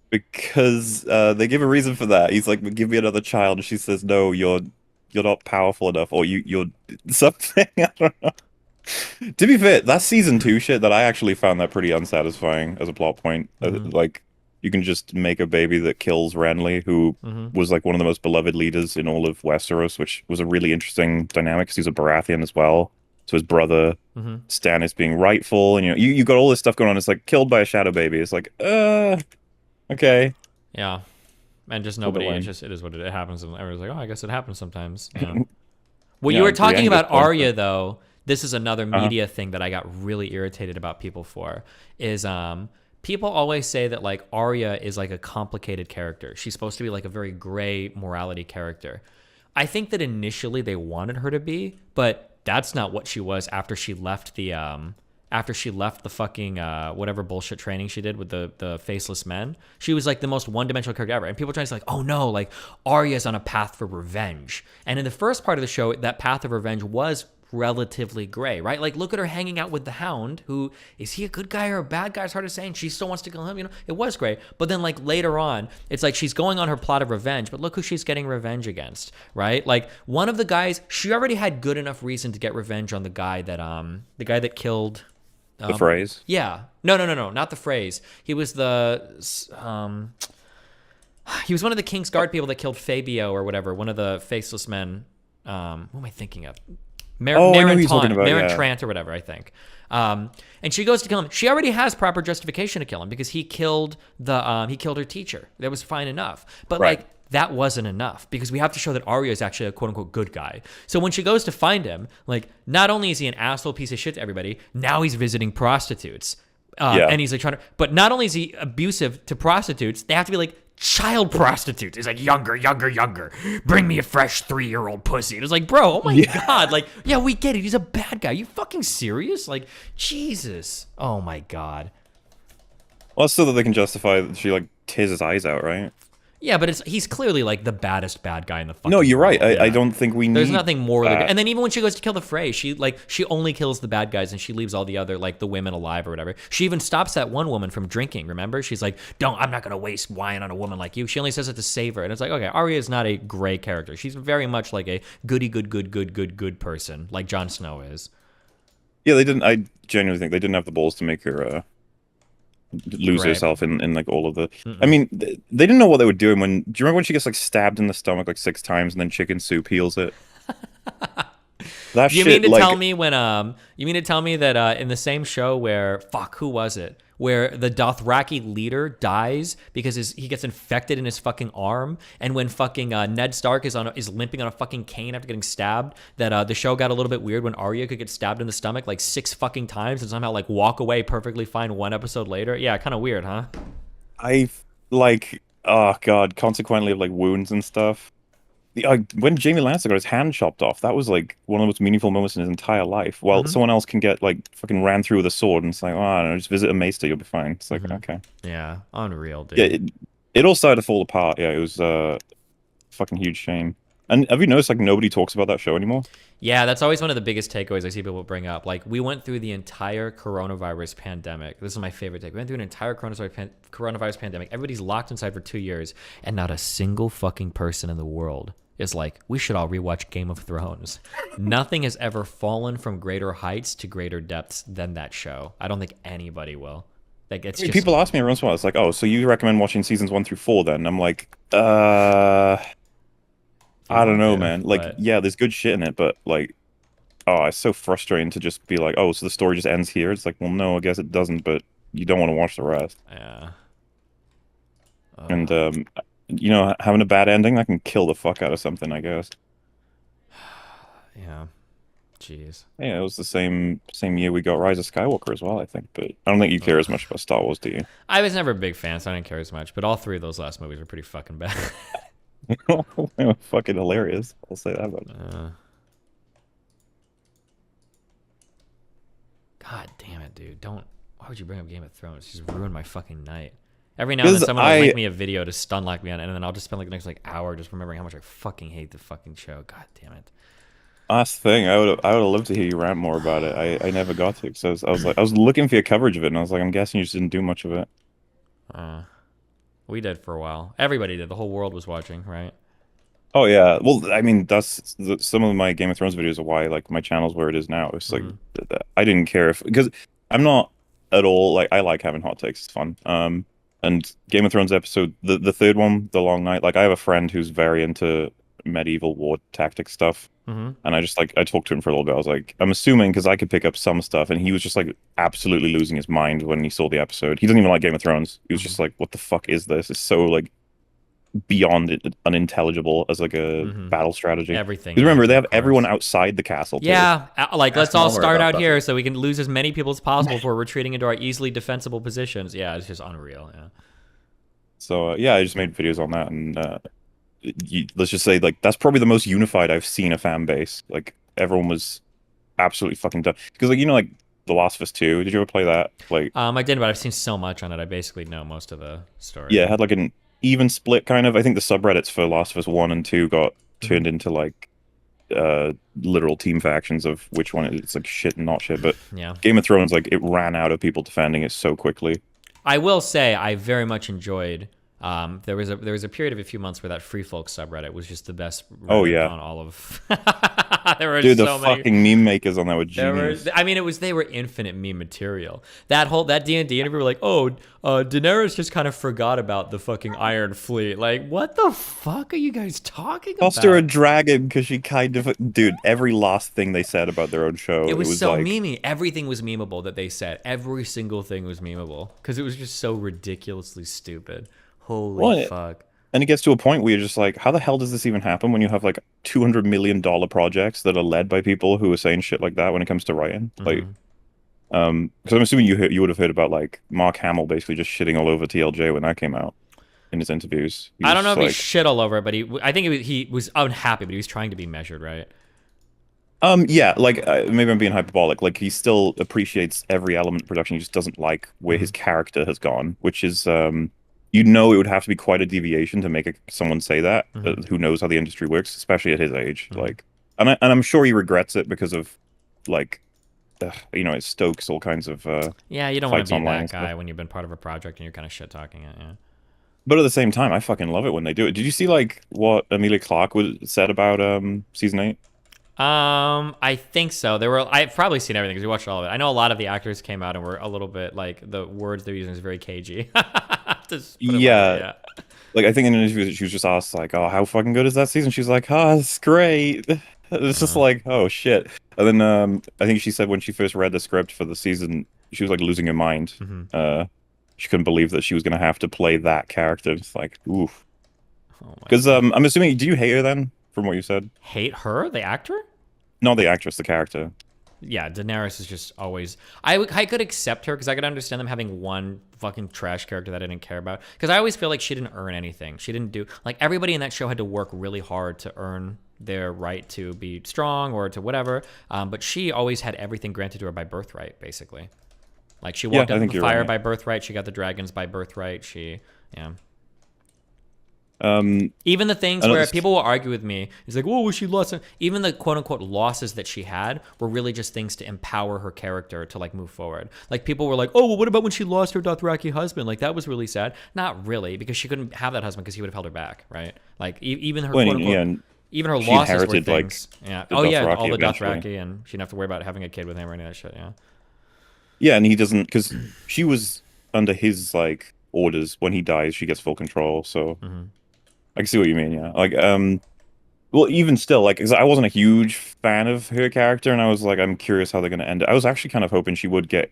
Because they give a reason for that. He's like, give me another child. And she says, no, you're not powerful enough. Or you're something. I don't know. To be fair, that's season 2 shit that I actually found that pretty unsatisfying as a plot point. Like, you can just make a baby that kills Renly, who was like one of the most beloved leaders in all of Westeros, which was a really interesting dynamic because he's a Baratheon as well. So his brother, Stannis, being rightful, and you got all this stuff going on. It's like killed by a shadow baby. It's like, okay. Yeah. And just nobody, it is what it happens. And everyone's like, oh, I guess it happens sometimes. Yeah. Well, you were talking about Arya, though. This is another media thing that I got really irritated about people for, is people always say that like Arya is like a complicated character. She's supposed to be like a very gray morality character. I think that initially they wanted her to be, but that's not what she was after she left the fucking whatever bullshit training she did with the faceless men. She was like the most one-dimensional character ever. And people are trying to say like, oh no, like Arya's on a path for revenge. And in the first part of the show, that path of revenge was relatively gray, right? Like, look at her hanging out with the Hound, who, is he a good guy or a bad guy? It's hard to say, and she still wants to kill him, you know? It was gray. But then, like, later on, it's like she's going on her plot of revenge, but look who she's getting revenge against, right? Like, one of the guys, she already had good enough reason to get revenge on the guy that killed... the phrase? Yeah. No, not the phrase. He was he was one of the King's Guard people that killed Fabio or whatever, one of the faceless men. Who am I thinking of? I know who you're talking about, Marin yeah. Trant or whatever, I think. And she goes to kill him. She already has proper justification to kill him because he killed her teacher. That was fine enough. But Right. like, that wasn't enough because we have to show that Arya is actually a quote unquote good guy. So when she goes to find him, like, not only is he an asshole piece of shit to everybody, now he's visiting prostitutes. And he's like trying to, but not only is he abusive to prostitutes, they have to be like child prostitutes. He's like, younger. Bring me a fresh 3-year-old pussy. And it's like, bro, oh my God. Like, yeah, we get it. He's a bad guy. You fucking serious? Like, Jesus. Oh my God. Well, it's so that they can justify that she like tears his eyes out, right? Yeah, but he's clearly like the baddest bad guy in the fucking No, you're right. world. I don't think we need. There's nothing more. that. And then even when she goes to kill the Frey, she only kills the bad guys and she leaves all the other, like, the women alive or whatever. She even stops that one woman from drinking. Remember? She's like, I'm not gonna waste wine on a woman like you. She only says it to save her. And it's like, okay, Arya is not a gray character. She's very much like a goody good person, like Jon Snow is. Yeah, they didn't. I genuinely think they didn't have the balls to make her lose herself in like all of the. I mean, they didn't know what they were doing. Do you remember when she gets like stabbed in the stomach like 6 times and then chicken soup heals it? That You shit, mean to like, tell me that in the same show where who was it? Where the Dothraki leader dies because he gets infected in his fucking arm, and when fucking Ned Stark is limping on a fucking cane after getting stabbed, that the show got a little bit weird when Arya could get stabbed in the stomach like 6 fucking times and somehow like walk away perfectly fine 1 episode later. Yeah, kind of weird, huh? I like, oh god, consequently of like wounds and stuff. When Jaime Lannister got his hand chopped off, that was like one of the most meaningful moments in his entire life. While someone else can get like fucking ran through with a sword, and it's like, oh, I don't know, just visit a maester, you'll be fine. It's like, okay, Yeah, unreal, dude. yeah, it all started to fall apart. Yeah, it was fucking huge shame. And have you noticed like nobody talks about that show anymore? Yeah, that's always one of the biggest takeaways I see people bring up. Like, we went through the entire coronavirus pandemic. This is my favorite take. We went through an entire coronavirus pandemic. Everybody's locked inside for 2 years, and not a single fucking person in the world is like, we should all rewatch Game of Thrones. Nothing has ever fallen from greater heights to greater depths than that show. I don't think anybody will. Like, it's just... People ask me every once in a while, it's like, oh, so you recommend watching seasons 1 through 4 then? And I'm like, I don't know, man. Like, yeah, there's good shit in it, but like, oh, it's so frustrating to just be like, oh, so the story just ends here. It's like, well, no, I guess it doesn't, but you don't want to watch the rest. Yeah. And you know, having a bad ending, that can kill the fuck out of something, I guess. Yeah. Jeez. Yeah, it was the same year we got Rise of Skywalker as well, I think. But I don't think you care as much about Star Wars, do you? I was never a big fan, so I didn't care as much. But all 3 of those last movies were pretty fucking bad. They were fucking hilarious. I'll say that about it. God damn it, dude. Why would you bring up Game of Thrones? Just ruin my fucking night. Every now and then someone will link me a video to stun lock me on it, and then I'll just spend like the next like hour just remembering how much I fucking hate the fucking show. God damn it. That's the thing. I would have loved to hear you rant more about it. I never got to, because I was looking for your coverage of it, and I was like, I'm guessing you just didn't do much of it. We did for a while. Everybody did. The whole world was watching, right? Oh yeah. Well, I mean, that's some of my Game of Thrones videos are why like my channel's where it is now. It's like I didn't care because I'm not at all like, I like having hot takes. It's fun. And Game of Thrones episode, the 3rd one, The Long Night. Like, I have a friend who's very into medieval war tactic stuff, and I talked to him for a little bit. I was like, I'm assuming because I could pick up some stuff, and he was just like absolutely losing his mind when he saw the episode. He doesn't even like Game of Thrones. He was just like, what the fuck is this? It's so like beyond unintelligible as like a battle strategy. Everything. Because remember, they have everyone outside the castle too. Yeah, like, let's all start out here that. so we can lose as many people as possible before retreating into our easily defensible positions. Yeah, it's just unreal. Yeah. So yeah, I just made videos on that, and let's just say like that's probably the most unified I've seen a fan base. Like, everyone was absolutely fucking done. Because like, you know, like The Last of Us 2, did you ever play that? Like, I did, but I've seen so much on it. I basically know most of the story. Yeah, it had like an even split kind of. I think the subreddits for Last of Us 1 and 2 got turned into like literal team factions of which one it's like shit and not shit. But Yeah. Game of Thrones, like it ran out of people defending it so quickly. I will say I very much enjoyed. There was a period of a few months where that FreeFolk subreddit was just the best Reddit Oh, yeah. on all of. There were Dude, the so many. fucking meme makers on that were There were, genius. I mean, they were infinite meme material. That D&D interview were like, oh, Daenerys just kind of forgot about the fucking Iron Fleet. Like, what the fuck are you guys talking about? Cost her a dragon because she kind of, dude. Every last thing they said about their own show, It was so like, memey. Everything was memeable that they said. Every single thing was memeable because it was just so ridiculously stupid. Holy What? fuck. And it gets to a point where you're just like, how the hell does this even happen when you have like $200 million projects that are led by people who are saying shit like that when it comes to writing? Like, because I'm assuming you would have heard about like Mark Hamill basically just shitting all over TLJ when that came out in his interviews. I don't know if he shit all over it, but I think he was unhappy, but he was trying to be measured, right? Yeah, like maybe I'm being hyperbolic. Like he still appreciates every element of production. He just doesn't like where his character has gone, which is it would have to be quite a deviation to make someone say that. Who knows how the industry works, especially at his age. Like, and I'm sure he regrets it because of, like, it stokes all kinds of yeah. You don't want fights to be online that and guy stuff. when you've been part of a project and you're kind of shit talking it. Yeah. But at the same time, I fucking love it when they do it. Did you see like what Amelia Clarke said about season 8? I think so. I've probably seen everything because we watched all of it. I know a lot of the actors came out and were a little bit like the words they're using is very cagey. Yeah. Like I think in an interview she was just asked like, "Oh, how fucking good is that season?" She's like, "Oh, it's great." It's just like, "Oh shit." And then I think she said when she first read the script for the season, she was like losing her mind. She couldn't believe that she was gonna have to play that character. It's like, oof. Because I'm assuming, do you hate her then, from what you said? Hate her, the actor? Not the actress, the character. Yeah, Daenerys is just always. I could accept her because I could understand them having one fucking trash character that I didn't care about. Because I always feel like she didn't earn anything. She didn't do like everybody in that show had to work really hard to earn their right to be strong or to whatever. But she always had everything granted to her by birthright, basically. Like she walked up the fire right. by birthright. She got the dragons by birthright. Yeah. Even the things where people will argue with me, it's like, "Whoa, was she lost?" Even the quote unquote losses that she had were really just things to empower her character to like move forward. Like people were like, "Oh, well, what about when she lost her Dothraki husband? Like that was really sad." Not really, because she couldn't have that husband because he would have held her back, right? Like even her quote unquote, even her losses were things. Like, yeah. Oh yeah, all the eventually. Dothraki, and she didn't have to worry about having a kid with him or any of that shit. Yeah. Yeah, and he doesn't because she was under his like orders. When he dies, she gets full control. So. I can see what you mean, yeah. Like, well, even still, like, 'cause I wasn't a huge fan of her character, and I was like, I'm curious how they're gonna end it. I was actually kind of hoping she would get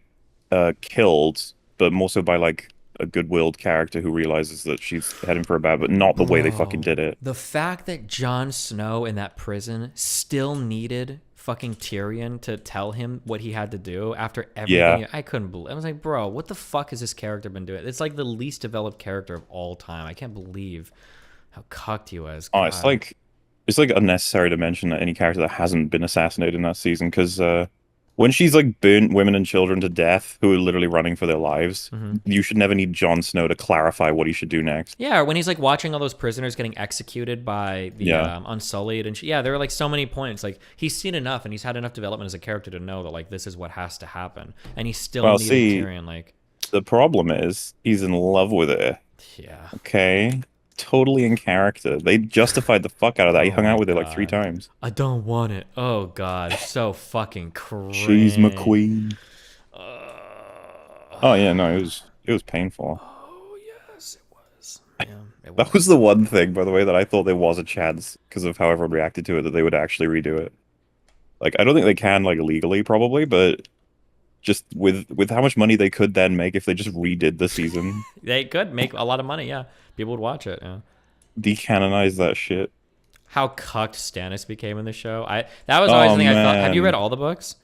killed, but more so by like a good-willed character who realizes that she's heading for a bad, but not the way they fucking did it. The fact that Jon Snow in that prison still needed fucking Tyrion to tell him what he had to do after everything. I couldn't believe. I was like, bro, what the fuck has this character been doing? It's like the least developed character of all time. I can't believe how cocked he was. God. Oh, it's like unnecessary to mention that any character that hasn't been assassinated in that season, because when she's like burnt women and children to death who are literally running for their lives, you should never need Jon Snow to clarify what he should do next. Yeah, or when he's like watching all those prisoners getting executed by the Unsullied, and there were like so many points. Like he's seen enough, and he's had enough development as a character to know that like this is what has to happen, and he's still needed Tyrion. Like the problem is he's in love with her. Yeah. Okay. Totally in character. They justified the fuck out of that. He hung out with her like 3 times. I don't want it. Oh god, so fucking cringe. She's my queen. Oh yeah, no, it was painful. Oh yes, it was. Yeah, it was. That was the one thing, by the way, that I thought there was a chance because of how everyone reacted to it that they would actually redo it. Like I don't think they can like legally probably, but just with how much money they could then make if they just redid the season. They could make a lot of money, yeah. People would watch it, yeah. Decanonize that shit. How cucked Stannis became in the show. That was always the thing I thought. Have you read all the books?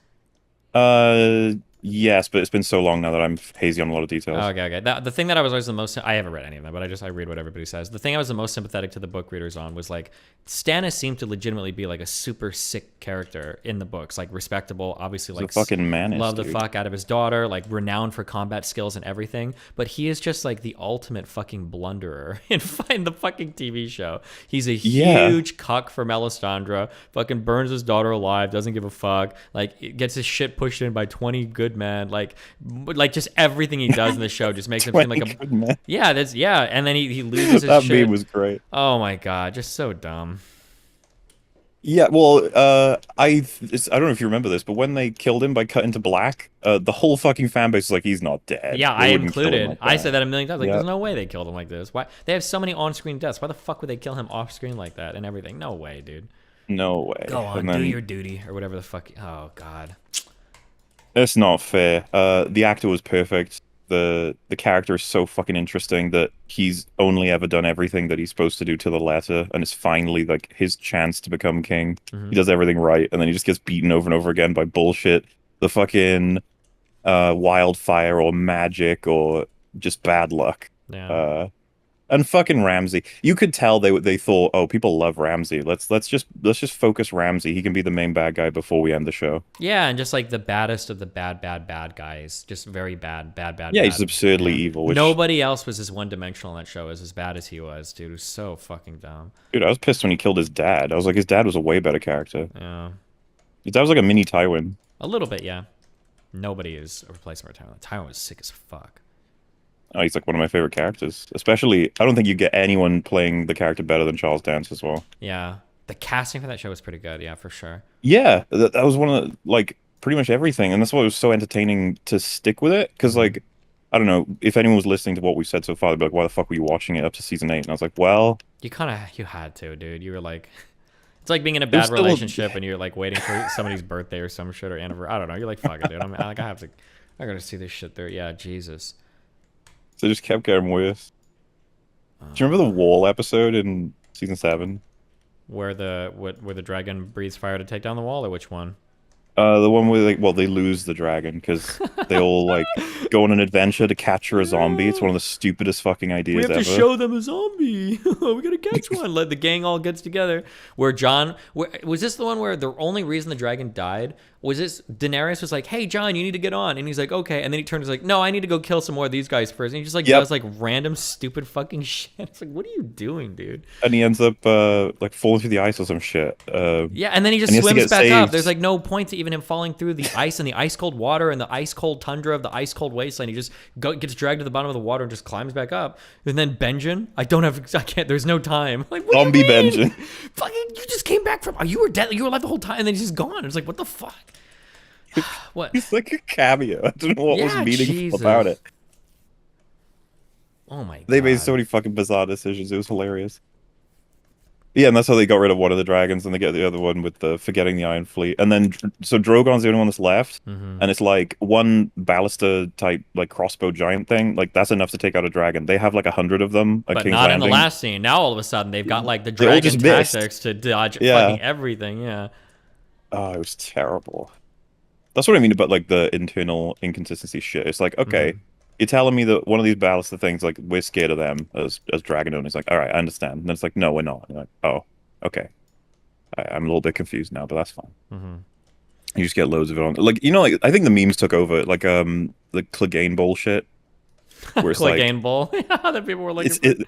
Yes, but it's been so long now that I'm hazy on a lot of details. Okay. The thing that I was always the most, I haven't read any of them, but I read what everybody says. The thing I was the most sympathetic to the book readers on was like, Stannis seemed to legitimately be like a super sick character in the books, like respectable, obviously He's like a fucking menace, love the dude. fuck out of his daughter, like renowned for combat skills and everything. But he is just like the ultimate fucking blunderer in the fucking TV show. He's a Yeah. huge cuck for Melisandre, fucking burns his daughter alive, doesn't give a fuck, like gets his shit pushed in by 20 good men, like just everything he does in the show just makes him seem like a Good man. yeah, and then he loses his That shit. meme was great. Oh my god, just so dumb. Yeah, well, I don't know if you remember this, but when they killed him by cutting to black, the whole fucking fan base was like, he's not dead. Yeah, They I wouldn't kill him included. like I that. said that a million times. Like, Yeah. there's no way they killed him like this. Why? They have so many on-screen deaths. Why the fuck would they kill him off-screen like that and everything? No way, dude. No way. Go on, And then, do your duty or whatever the fuck. Oh god. it's not fair. The actor was perfect. The character is so fucking interesting that he's only ever done everything that he's supposed to do to the letter, and it's finally like his chance to become king. Mhm. He does everything right, and then he just gets beaten over and over again by bullshit. The fucking wildfire or magic or just bad luck. Yeah. And fucking Ramsay. You could tell they thought, oh, people love Ramsay. Let's just focus Ramsay. He can be the main bad guy before we end the show. Yeah, and just like the baddest of the bad guys. Just very bad. Yeah, he's bad. absurdly evil. Which, Nobody else was as one-dimensional in that show as bad as he was, dude. It was so fucking dumb. dude, I was pissed when he killed his dad. I was like, his dad was a way better character. Yeah. His dad was like a mini Tywin. A little bit, yeah. Nobody is a replacement for Tywin. Tywin was sick as fuck. Oh, he's like one of my favorite characters. Especially, I don't think you get anyone playing the character better than Charles Dance as well. Yeah. The casting for that show was pretty good, yeah, for sure. Yeah, that was one of the, like pretty much everything, and that's why it was so entertaining to stick with it. Because like, I don't know if anyone was listening to what we said so far, they'd be like, "Why the fuck were you watching it up to season 8?" And I was like, "Well, You had to, dude. You were like, it's like being in a bad still- relationship and you're like waiting for somebody's birthday or some shit or anniversary. I don't know. You're like, fuck it, dude. I gotta see this shit through. Yeah, Jesus. so it just kept getting worse." Do you remember the wall episode in season 7? Where the dragon breathes fire to take down the wall, or which one? The one where they lose the dragon because they all like go on an adventure to capture a zombie. It's one of the stupidest fucking ideas We have ever. to show them a zombie. We gotta catch one. Let the gang all gets together. Was this the one where the only reason the dragon died was this? Daenerys was like, "Hey, John, you need to get on," and he's like, "Okay," and then he turns like, "No, I need to go kill some more of these guys first." And he just like Yep. does like random stupid fucking shit. It's like, what are you doing, dude? And he ends up like falling through the ice or some shit. Yeah, and then he just and he has to swims get back up. saved. There's like no point to even him falling through the ice and the ice cold water and the ice cold tundra of the ice cold wasteland. He just gets dragged to the bottom of the water and just climbs back up. And then Benjen, I can't. There's no time. Like, what Zombie do you mean? Benjen. Fucking, you just came back from. You were dead. You were alive the whole time, and then he's just gone. It's like, what the fuck? What? It's like a cameo. I don't know what was Yeah, meaningful Jesus. about it. Oh my god. They made so many fucking bizarre decisions. It was hilarious. Yeah, and that's how they got rid of one of the dragons, and they get the other one with the forgetting the Iron Fleet. And then, so Drogon's the only one that's left, Mhm. and it's like one ballista type, like crossbow giant thing. Like that's enough to take out a dragon. They have like 100 of them at But King's not in the Landing. last scene. Now all of a sudden they've got like the They all dragon just missed. tactics to dodge Yeah. fucking everything. Yeah. Oh, it was terrible. That's what I mean about like the internal inconsistency shit. It's like, okay, you're telling me that one of these ballista things, like we're scared of them as dragon owners. Like, all right, I understand. And then it's like, no, we're not. And you're like, oh, okay. I'm a little bit confused now, but that's fine. Mhm. You just get loads of it on. Like, you know, like I think the memes took over, like the Clegane bullshit. Where it's like, Clegane Bowl. Yeah, that people were looking for.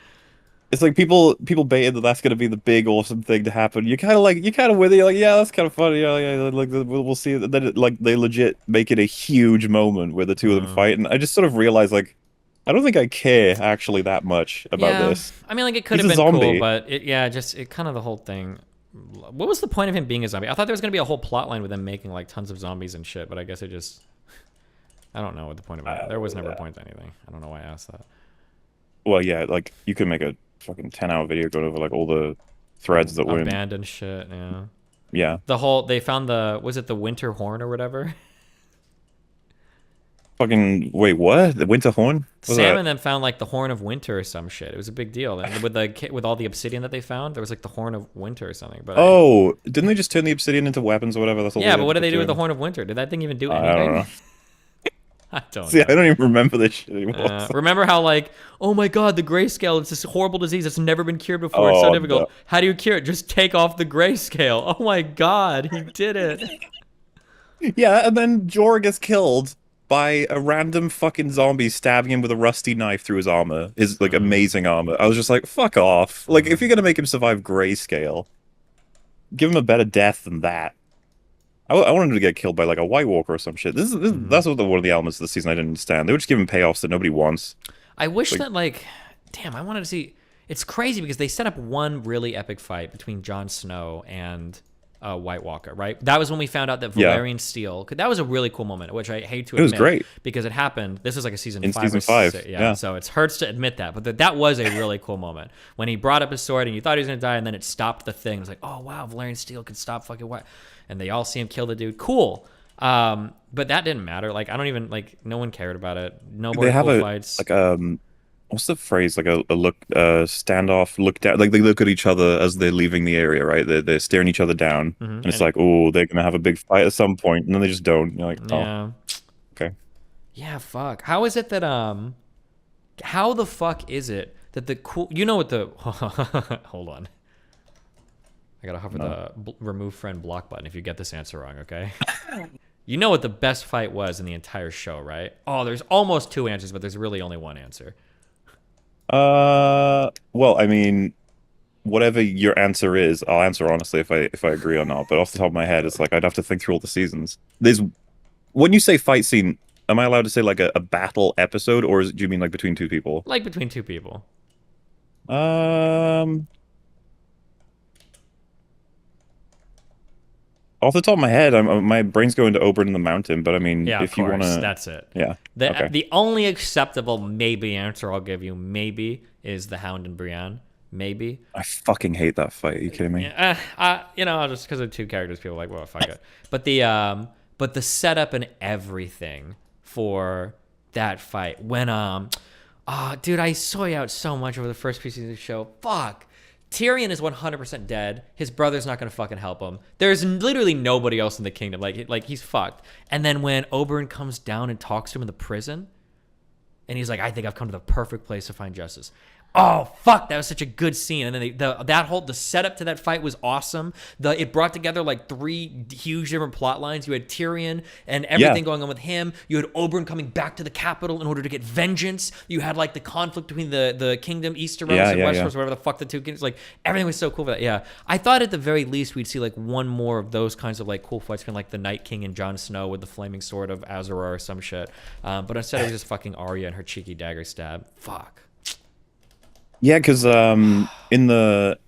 it's like people baited that that's gonna be the big awesome thing to happen. You're kind of with it. You're like, yeah, that's kind of funny. Yeah, like we'll see. And then like they legit make it a huge moment where the two of them fight, and I just sort of realized like, I don't think I care actually that much about this. I mean, like it could He's have a been cool, zombie. but it kind of the whole thing. What was the point of him being a zombie? I thought there was gonna be a whole plot line with them making like tons of zombies and shit, but I guess it just. I don't know what the point of it. There was never a point to anything. I don't know why I asked that. Well, yeah, like you could make a fucking 10-hour video going over like all the threads that were in. Abandoned shit. Yeah. Yeah. They found was it the winter horn or whatever? Fucking wait, what? The winter horn? What's Sam that? and them found like the horn of winter or some shit. It was a big deal. And with all the obsidian that they found, there was like the horn of winter or something. But Oh, didn't they just turn the obsidian into weapons or whatever? That's all yeah, they but what did they do with the doing. horn of winter? Did that thing even do I anything? don't know. I don't See, know. I don't even remember this shit anymore. Remember how like, oh my god, the grayscale, it's this horrible disease that's never been cured before. It's so Oh, difficult. no. How do you cure it? Just take off the grayscale. Oh my god, he did it. Yeah, and then Jorah gets killed by a random fucking zombie stabbing him with a rusty knife through his armor. His like amazing armor. I was just like, fuck off. Like, if you're gonna make him survive grayscale, give him a better death than that. I wanted him to get killed by like a White Walker or some shit. That's what one of the elements of the season I didn't understand. They were just giving payoffs that nobody wants. I wish Like- that like, damn, I wanted to see. It's crazy because they set up one really epic fight between Jon Snow and White Walker, right? That was when we found out that Yeah. Valerian Steel. That was a really cool moment, which I hate to It was admit. great. Because it happened. This was like a season In 5 season or 5, 6, yeah. So it hurts to admit that, but that was a really cool moment when he brought up his sword and you thought he was gonna die, and then it stopped the thing. It was like, oh wow, Valerian Steel can stop fucking White, and they all see him kill the dude. Cool. But that didn't matter. Like I don't even like. No one cared about it. No more They have cool a fights. like what's the phrase? Like a look standoff, look down. Like they look at each other as they're leaving the area, right? They're staring each other down, and it's like, oh, they're gonna have a big fight at some point, and then they just don't. You're like, oh, Yeah. okay. Yeah, fuck. How is it that how the fuck is it that the cool, you know what the hold on. I gotta hover the remove friend block button if you get this answer wrong, okay? You know what the best fight was in the entire show, right? Oh, there's almost 2 answers, but there's really only 1 answer. Well, I mean, whatever your answer is, I'll answer honestly if I agree or not. But off the top of my head, it's like I'd have to think through all the seasons. When you say fight scene, am I allowed to say like a battle episode, or do you mean like between two people? Like between 2 people. Off the top of my head, my brain's going to Oberyn in the Mountain. But I mean, Yeah, if of you course. want to, That's it. yeah, okay. The only acceptable maybe answer I'll give you, maybe, is the Hound and Brienne. Maybe. I fucking hate that fight. Are you kidding me? Yeah, you know, just because of 2 characters, people are like, well, fuck it. But the setup and everything for that fight when dude, I soy out so much over the first piece of the show. Fuck. Tyrion is 100% dead. His brother's not gonna fucking help him. There's literally nobody else in the kingdom. Like he's fucked. And then when Oberyn comes down and talks to him in the prison, and he's like, I think I've come to the perfect place to find justice. Oh fuck, that was such a good scene. And then the setup to that fight was awesome. It brought together like 3 huge different plot lines. You had Tyrion and everything going on with him. You had Oberyn coming back to the capital in order to get vengeance. You had like the conflict between the kingdom, Easteros and Westeros, whatever the fuck the 2 kingdoms. Like everything was so cool for that. Yeah, I thought at the very least we'd see like one more of those kinds of like cool fights between like the Night King and Jon Snow with the flaming sword of Azor or some shit. But instead it was just fucking Arya and her cheeky dagger stab. Fuck. Yeah, because in the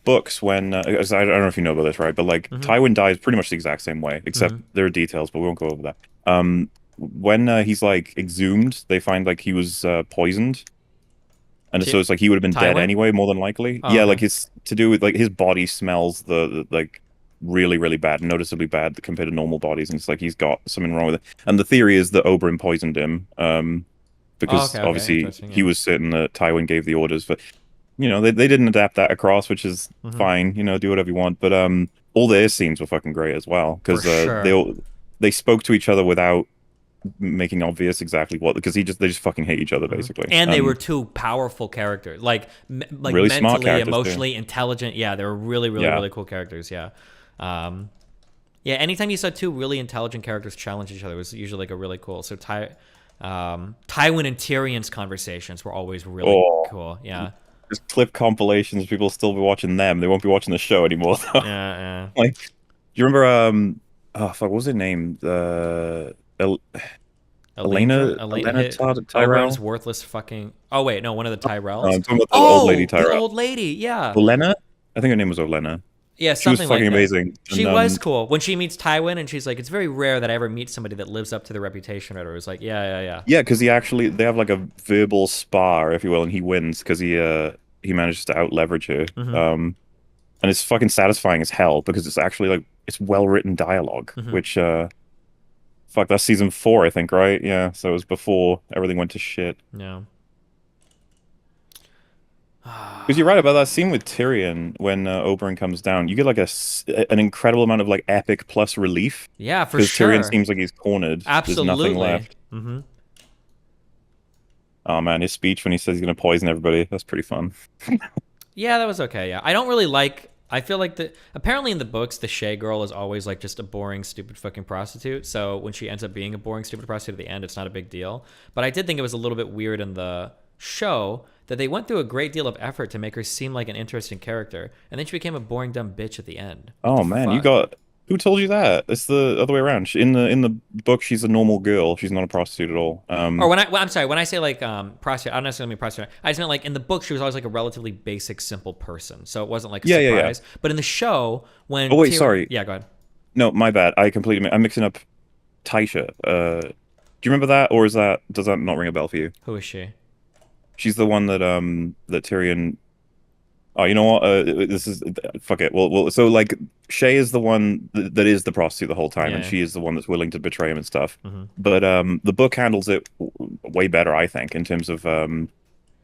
books when I don't know if you know about this, right? But like Tywin dies pretty much the exact same way, except there are details, but we won't go over that. When he's like exhumed, they find like he was poisoned, and so it's like he would have been dead Tywin? anyway, more than likely. Oh, yeah, okay. like it's to do with like his body smells the like really really bad, noticeably bad compared to normal bodies, and it's like he's got something wrong with it. And the theory is that Oberyn poisoned him. Because okay, obviously interesting, he was certain that Tywin gave the orders, but you know they didn't adapt that across, which is fine. You know, do whatever you want. But all their scenes were fucking great as well because For sure. they spoke to each other without making obvious exactly what, because they just fucking hate each other basically. And they were 2 powerful characters, like really smart mentally, characters, emotionally intelligent. Yeah, they were really cool characters. Yeah. Yeah, anytime you saw 2 really intelligent characters challenge each other, it was usually like a really cool. So Tywin and Tyrion's conversations were always really cool. Yeah. Just clip compilations. People will still be watching them. They won't be watching the show anymore. Though. Yeah. Like, do you remember? Oh fuck, what was her name? Elena Tyrell. Oberyn's worthless fucking. Oh wait, no, one of the Tyrells. I'm talking about the old lady the Tyrell. old lady. Yeah. Olenna? I think her name was Olenna. Yeah, She was something fucking like that. amazing. She And, was cool when she meets Tywin, and she's like, "It's very rare that I ever meet somebody that lives up to the reputation." Or it was like, yeah. Yeah, because they have like a verbal spar, if you will, and he wins because he manages to out leverage her. And it's fucking satisfying as hell because it's actually like it's well written dialogue, which fuck, that's season 4, I think, right? Yeah, so it was before everything went to shit. Yeah. Because you're right about that scene with Tyrion when Oberyn comes down. You get like an incredible amount of like epic plus relief. Yeah, for Because sure. Tyrion seems like he's cornered. Absolutely. There's nothing left. Oh man, his speech when he says he's gonna poison everybody, that's pretty fun. Yeah, that was okay. Yeah, I don't really like. I feel like apparently in the books the Shay girl is always like just a boring, stupid fucking prostitute. So when she ends up being a boring, stupid prostitute at the end, it's not a big deal. But I did think it was a little bit weird in the show that they went through a great deal of effort to make her seem like an interesting character, and then she became a boring, dumb bitch at the end. What Oh the man, you fuck? got who told you that? It's the other way around. In the book, she's a normal girl. She's not a prostitute at all. Or when I'm sorry, when I say like prostitute, I don't necessarily mean prostitute. I just meant like in the book she was always like a relatively basic, simple person, so it wasn't like a Yeah, yeah, yeah. surprise. But in the show, when Oh wait, sorry. yeah, go ahead. No, my bad. I'm mixing up Taisha. Do you remember that, or does that not ring a bell for you? Who is she? She's the one that Tyrion. Oh, you know what? This is fuck it. So like Shay is the one that is the prostitute the whole time, and Yeah. she is the one that's willing to betray him and stuff. Mm-hmm. But the book handles it way better, I think, in terms of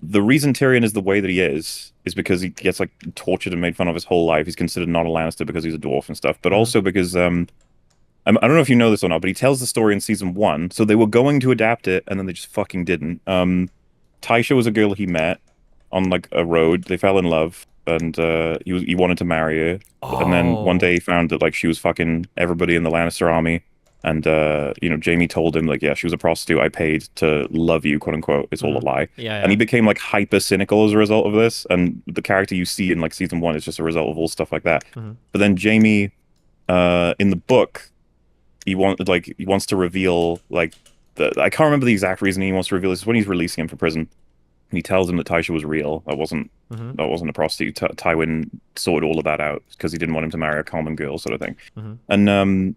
the reason Tyrion is the way that he is because he gets like tortured and made fun of his whole life. He's considered not a Lannister because he's a dwarf and stuff, but also because I don't know if you know this or not, but he tells the story in season 1. So they were going to adapt it, and then they just fucking didn't. Taisha was a girl he met on like a road. They fell in love, and he wanted to marry her. And then one day he found that like she was fucking everybody in the Lannister army. And Jaime told him like, yeah, she was a prostitute I paid to love you, quote unquote. It's all a lie. Yeah, And he became like hyper cynical as a result of this. And the character you see in like season 1 is just a result of all stuff like that. But then Jaime, in the book, he wants to reveal like I can't remember the exact reason he wants to reveal this. It's when he's releasing him from prison. He tells him that Taisha was real. That wasn't a prostitute. Tywin sorted all of that out because he didn't want him to marry a common girl, sort of thing. And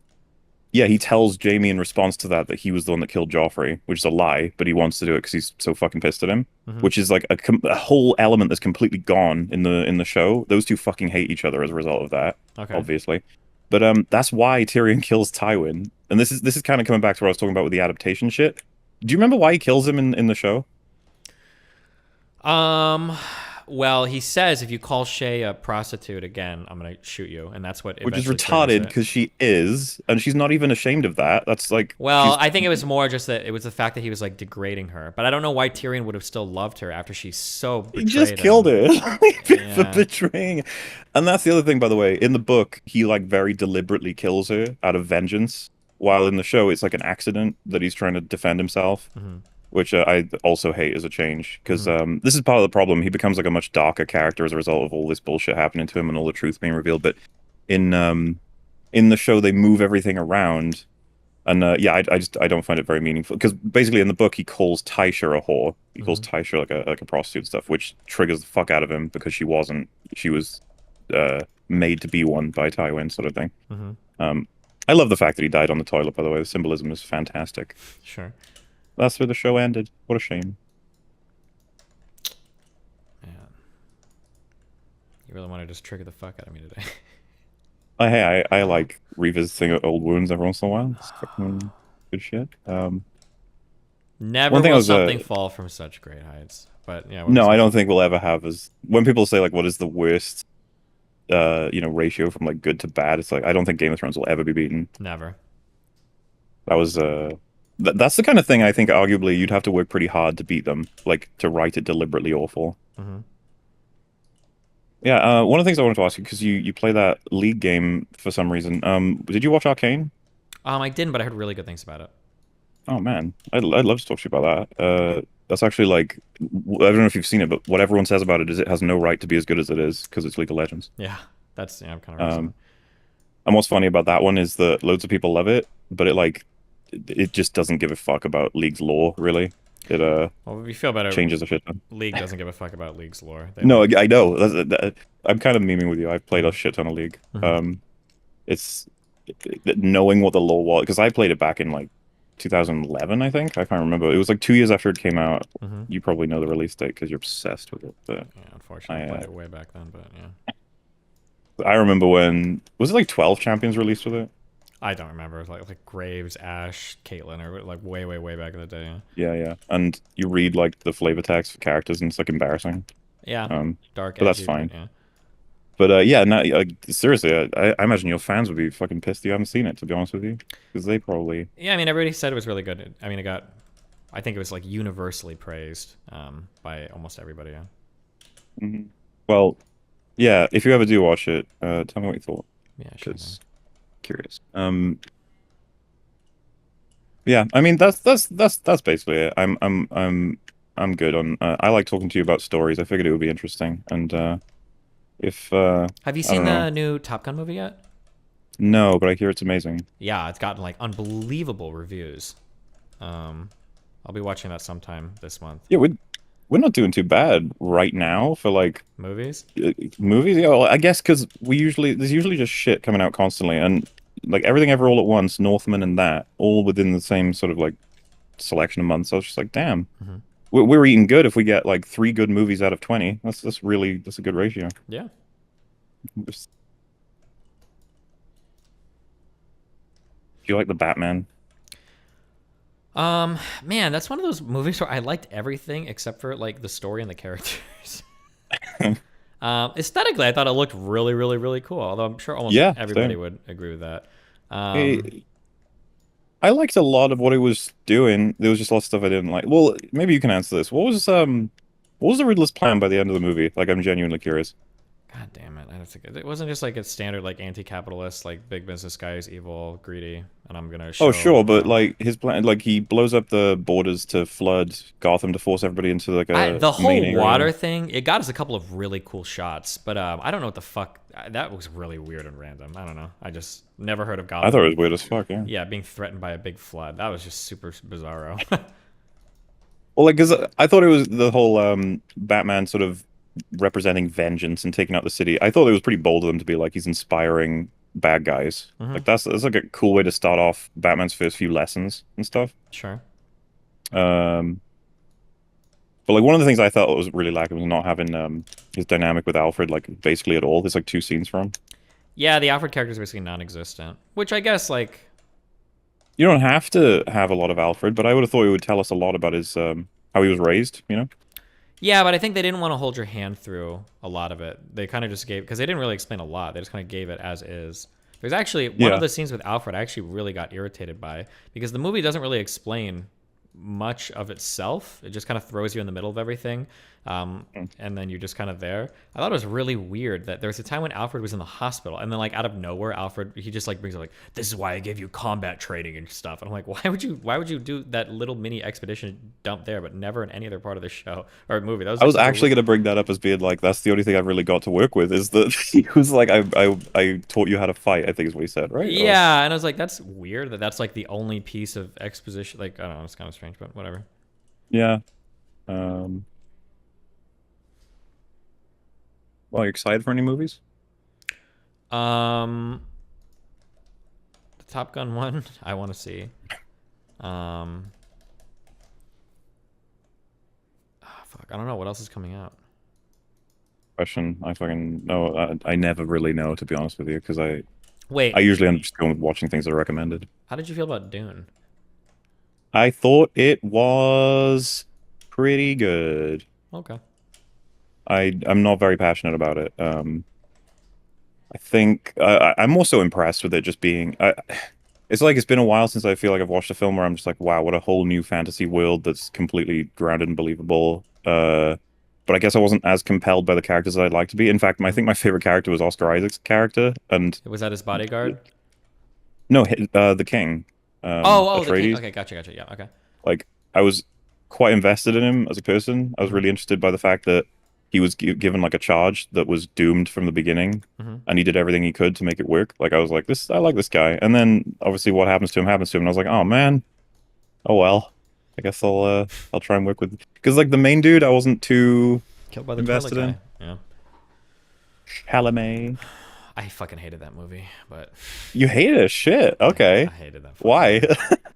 yeah, he tells Jaime in response to that he was the one that killed Joffrey, which is a lie, but he wants to do it because he's so fucking pissed at him. Which is like a whole element that's completely gone in the show. Those two fucking hate each other as a result of that, obviously. But that's why Tyrion kills Tywin. And this is kind of coming back to what I was talking about with the adaptation shit. Do you remember why he kills him in the show? Well, he says if you call Shay a prostitute again, I'm gonna shoot you, and that's what. Which is eventually triggers retarded it. because she is, and she's not even ashamed of that. That's like. Well, I think it was more just that it was the fact that he was like degrading her, but I don't know why Tyrion would have still loved her after she so betrayed He just him. killed her for Yeah. betraying. And that's the other thing, by the way. In the book, he like very deliberately kills her out of vengeance, while in the show it's like an accident that he's trying to defend himself. Which I also hate as a change, because this is part of the problem. He becomes like a much darker character as a result of all this bullshit happening to him and all the truth being revealed. But in the show, they move everything around, and yeah, I don't find it very meaningful. Because basically in the book, he calls Taisha a whore. He calls Taisha like a prostitute and stuff, which triggers the fuck out of him because she wasn't. She was made to be one by Tywin, sort of thing. I love the fact that he died on the toilet. By the way, the symbolism is fantastic. Sure. That's where the show ended. What a shame. Yeah. You really want to just trigger the fuck out of me today. Hey, I like revisiting old wounds every once in a while. It's fucking good shit. Never One thing will I was, something fall from such great heights. But yeah. No, I don't think we'll ever have as when people say like what is the worst ratio from like good to bad, it's like I don't think Game of Thrones will ever be beaten. Never. That was that's the kind of thing I think arguably you'd have to work pretty hard to beat them, like to write it deliberately awful. Yeah, one of the things I wanted to ask you, because you play that League game for some reason. Did you watch Arcane? I didn't, but I heard really good things about it. Oh man, I'd love to talk to you about that. That's actually like I don't know if you've seen it, but what everyone says about it is it has no right to be as good as it is because it's League of Legends. Yeah, that's I'm kind of. And what's funny about that one is that loads of people love it, but it just doesn't give a fuck about League's lore, really. It Well, we feel better. changes a shit ton. League doesn't give a fuck about League's lore. No, I know. I'm kind of memeing with you. I've played a shit ton of League. It's knowing what the lore was, because I played it back in like 2011, I think. I can't remember. It was like 2 years after it came out. You probably know the release date because you're obsessed with it. But yeah, unfortunately, I played it way back then. But yeah, I remember when was it like 12 champions released with it? I don't remember. Like Graves, Ashe, Caitlyn, or like way back in the day. Yeah. And you read like the flavor text for characters, and it's like embarrassing. Yeah. Dark. But that's edgy, fine. But, yeah. But yeah, no, seriously, I imagine your fans would be fucking pissed you haven't seen it, to be honest with you, because they probably. Yeah, I mean, everybody said it was really good. I mean, it got I think it was like universally praised by almost everybody. Yeah. Mhm. Well, yeah. If you ever do watch it, tell me what you thought. Yeah, sure. Because curious. Yeah. I mean, that's basically it. I'm good on. I like talking to you about stories. I figured it would be interesting. And if Have you I seen don't know. the new Top Gun movie yet? No, but I hear it's amazing. Yeah, it's gotten like unbelievable reviews. I'll be watching that sometime this month. Yeah, we're not doing too bad right now for like Movies? movies. Yeah, well, I guess because there's usually just shit coming out constantly, and like Everything Ever All at Once, Northman, and that all within the same sort of like selection of months. I was just like, damn, Mm-hmm. we're eating good if we get like 3 good movies out of 20. That's a good ratio. Yeah. Just- Do you like the Batman? Man, that's one of those movies where I liked everything except for like the story and the characters. Aesthetically, I thought it looked really, really, really cool. Although I'm sure almost Yeah, everybody same. would agree with that. I I liked a lot of what it was doing. There was just a lot of stuff I didn't like. Well, maybe you can answer this. What was the Riddler's plan by the end of the movie? Like, I'm genuinely curious. God damn it! I don't think it wasn't just like a standard like anti-capitalist, like big business guy is evil, greedy, and I'm gonna Oh, show. sure, but like his plan, like he blows up the borders to flood Gotham to force everybody into like a The main whole area. water thing, it got us a couple of really cool shots, but I don't know what the fuck. That was really weird and random. I don't know. I just never heard of I Gotham. thought it was weird as fuck. Yeah. Yeah, being threatened by a big flood. That was just super bizarro. Well, like, cause I thought it was the whole Batman sort of representing vengeance and taking out the city. I thought it was pretty bold of them to be like he's inspiring bad guys. Mhm. Like that's like a cool way to start off Batman's first few lessons and stuff. Sure. Um, but like one of the things I thought was really lacking was not having his dynamic with Alfred like basically at all. There's like 2 scenes from him. Yeah, the Alfred character is basically non-existent, which I guess like You don't have to have a lot of Alfred, but I would have thought it would tell us a lot about his how he was raised, you know? yeah, but I think they didn't want to hold your hand through a lot of it. They kind of just gave because they didn't really explain a lot. They just kind of gave it as is. There's actually one Yeah. of the scenes with Alfred I actually really got irritated by because the movie doesn't really explain much of itself. It just kind of throws you in the middle of everything, and then you're just kind of there. I thought it was really weird that there was a time when Alfred was in the hospital, and then like out of nowhere, Alfred he just like brings up like, "This is why I gave you combat training and stuff." And I'm like, why would you do that little mini expedition dump there, but never in any other part of the show or movie? That was I was super actually weird. going to bring that up as being like that's the only thing I've really got to work with is that he was like I taught you how to fight. I think is what he said, right? Or- Yeah, and I was like, that's weird that that's like the only piece of exposition. Like I don't know, it's kind of strange, but whatever. yeah. Um. Well, you excited for any movies? Um, the Top Gun one, I want to see. Um, fuck, I don't know what else is coming out. Question. I fucking no. I never really know to be honest with you because Wait, I usually end up just going with watching things that are recommended. how did you feel about Dune? I thought it was pretty good. Okay. I'm not very passionate about it. I think I'm also impressed with it just being. It's like it's been a while since I feel like I've watched a film where I'm just like, wow, what a whole new fantasy world that's completely grounded and believable. But I guess I wasn't as compelled by the characters as I'd like to be. In fact, I think my favorite character was Oscar Isaac's character, and Was that his bodyguard? no, the king, The king. Atreides. Okay, gotcha. Yeah, okay. Like I was quite invested in him as a person. I was Mhm. really interested by the fact that he was given like a charge that was doomed from the beginning, Mhm. and he did everything he could to make it work. Like I was like, I like this guy. And then obviously what happens to him happens to him, and I was like, oh man, oh well. I guess I'll try and work with because like the main dude I wasn't too Killed by the invested toilet in. guy. Yeah. Chalamet. I fucking hated that movie, but You hate it, shit. Okay, I hated that. why?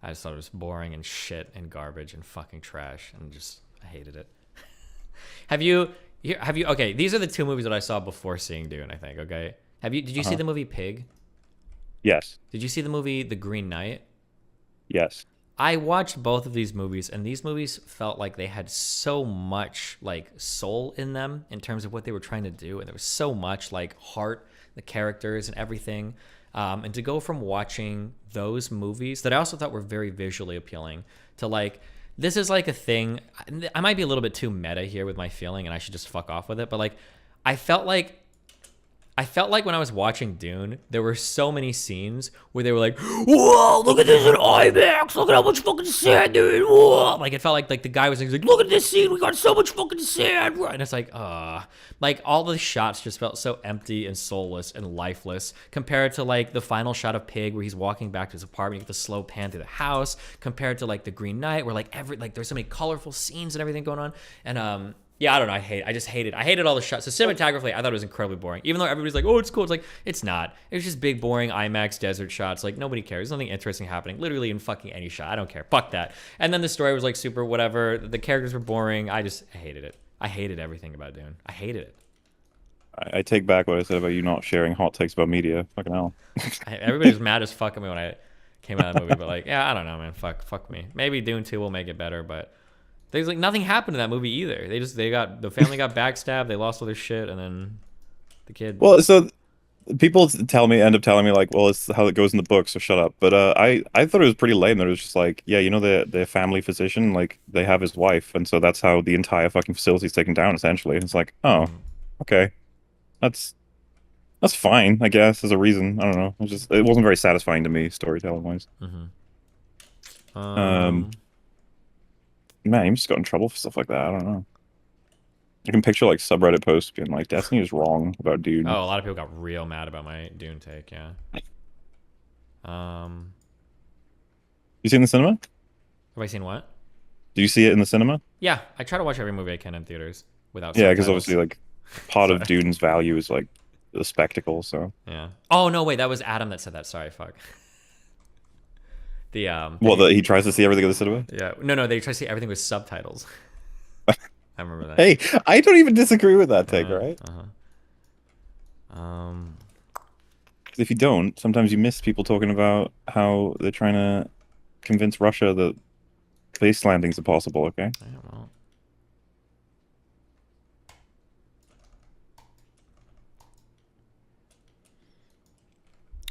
I just thought it was boring and shit and garbage and fucking trash and just I hated it. Have you okay, these are the 2 movies that I saw before seeing Dune, I think, okay? Did you see the movie Pig? Yes, Did you see the movie The Green Knight? yes. I watched both of these movies and these movies felt like they had so much like soul in them in terms of what they were trying to do and there was so much like heart, the characters and everything. And to go from watching those movies that I also thought were very visually appealing to like this is like a thing. I might be a little bit too meta here with my feeling, and I should just fuck off with it. But like, I felt like when I was watching Dune, there were so many scenes where they were like, "Whoa, look at this in IMAX! Look at how much fucking sand there is!" Whoa! Like it felt like the guy was like, "Look at this scene! We got so much fucking sand!" And it's like all the shots just felt so empty and soulless and lifeless compared to like the final shot of Pig where he's walking back to his apartment. You get the slow pan through the house compared to like the Green Knight where like there's so many colorful scenes and everything going on. And yeah, I don't know. I just hated. I hated all the shots. So cinematographically, I thought it was incredibly boring. Even though everybody's like, "Oh, it's cool." It's like it's not. It was just big, boring IMAX desert shots. Like nobody cares. There's nothing interesting happening. Literally in fucking any shot. I don't care. Fuck that. And then the story was like super whatever. The characters were boring. I hated it. I hated everything about Dune. I hated it. I take back what I said about you not sharing hot takes about media. Fucking hell. Everybody was mad as fuck at me when I came out of the movie. But like, yeah, I don't know, man. Fuck me. Maybe Dune 2 will make it better, but. There's like nothing happened in that movie either. The family got backstabbed, they lost all their shit, and then the kid. Well, so people end up telling me like, well, it's how it goes in the book, so shut up. But I thought it was pretty lame. That it was just like, yeah, you know, the family physician, like they have his wife, and so that's how the entire fucking facility is taken down. Essentially, it's like, oh, okay, that's fine, I guess, as a reason. I don't know. It wasn't very satisfying to me, storytelling wise. Man, you just got in trouble for stuff like that. I don't know. I can picture like subreddit posts being like, Destiny is wrong about Dune. Oh, a lot of people got real mad about my Dune take, yeah. You see it in the cinema? Have I seen what? Do you see it in the cinema? Yeah, I try to watch every movie I can in theaters without Yeah, because subtitles. obviously like part of Dune's value is like the spectacle, so. Yeah. Oh no, wait, that was Adam that said that. Sorry, fuck. He tries to see everything in the cinema? Yeah. No, they try to see everything with subtitles. I remember that. Hey, I don't even disagree with that take, right? Because if you don't, sometimes you miss people talking about how they're trying to convince Russia that space landings are possible, okay? I don't know.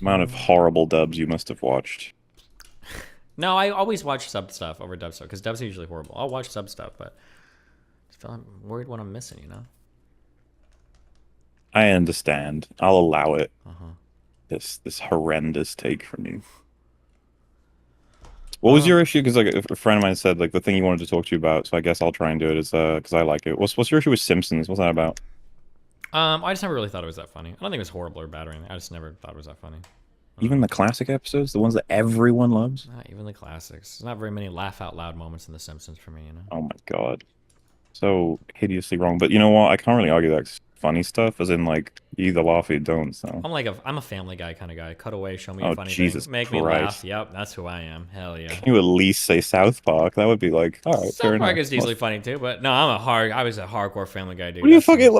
Amount of horrible dubs you must have watched. No, I always watch sub stuff over dub stuff because dubs are usually horrible. I'll watch sub stuff, but I'm worried what I'm missing, you know? I understand. I'll allow it. This horrendous take from you. What was your issue? Because like a friend of mine said like the thing he wanted to talk to you about, so I guess I'll try and do it. Is because I like it. What's your issue with Simpsons? What's that about? I just never really thought it was that funny. I don't think it was horrible or bad or anything. I just never thought it was that funny. Even the classic episodes, the ones that everyone loves. Not even the classics. There's not very many laugh out loud moments in The Simpsons for me, you know. Oh my god, so hideously wrong. But you know what? I can't really argue that funny stuff, as in like you either laugh or you don't. So I'm a Family Guy kind of guy. Cut away, show me oh, a funny Jesus thing, make Christ. me laugh. Yep, that's who I am. Hell yeah. Can you at least say South Park? That would be like, all right. South Park is easily funny too, but no, I was a hardcore Family Guy dude. What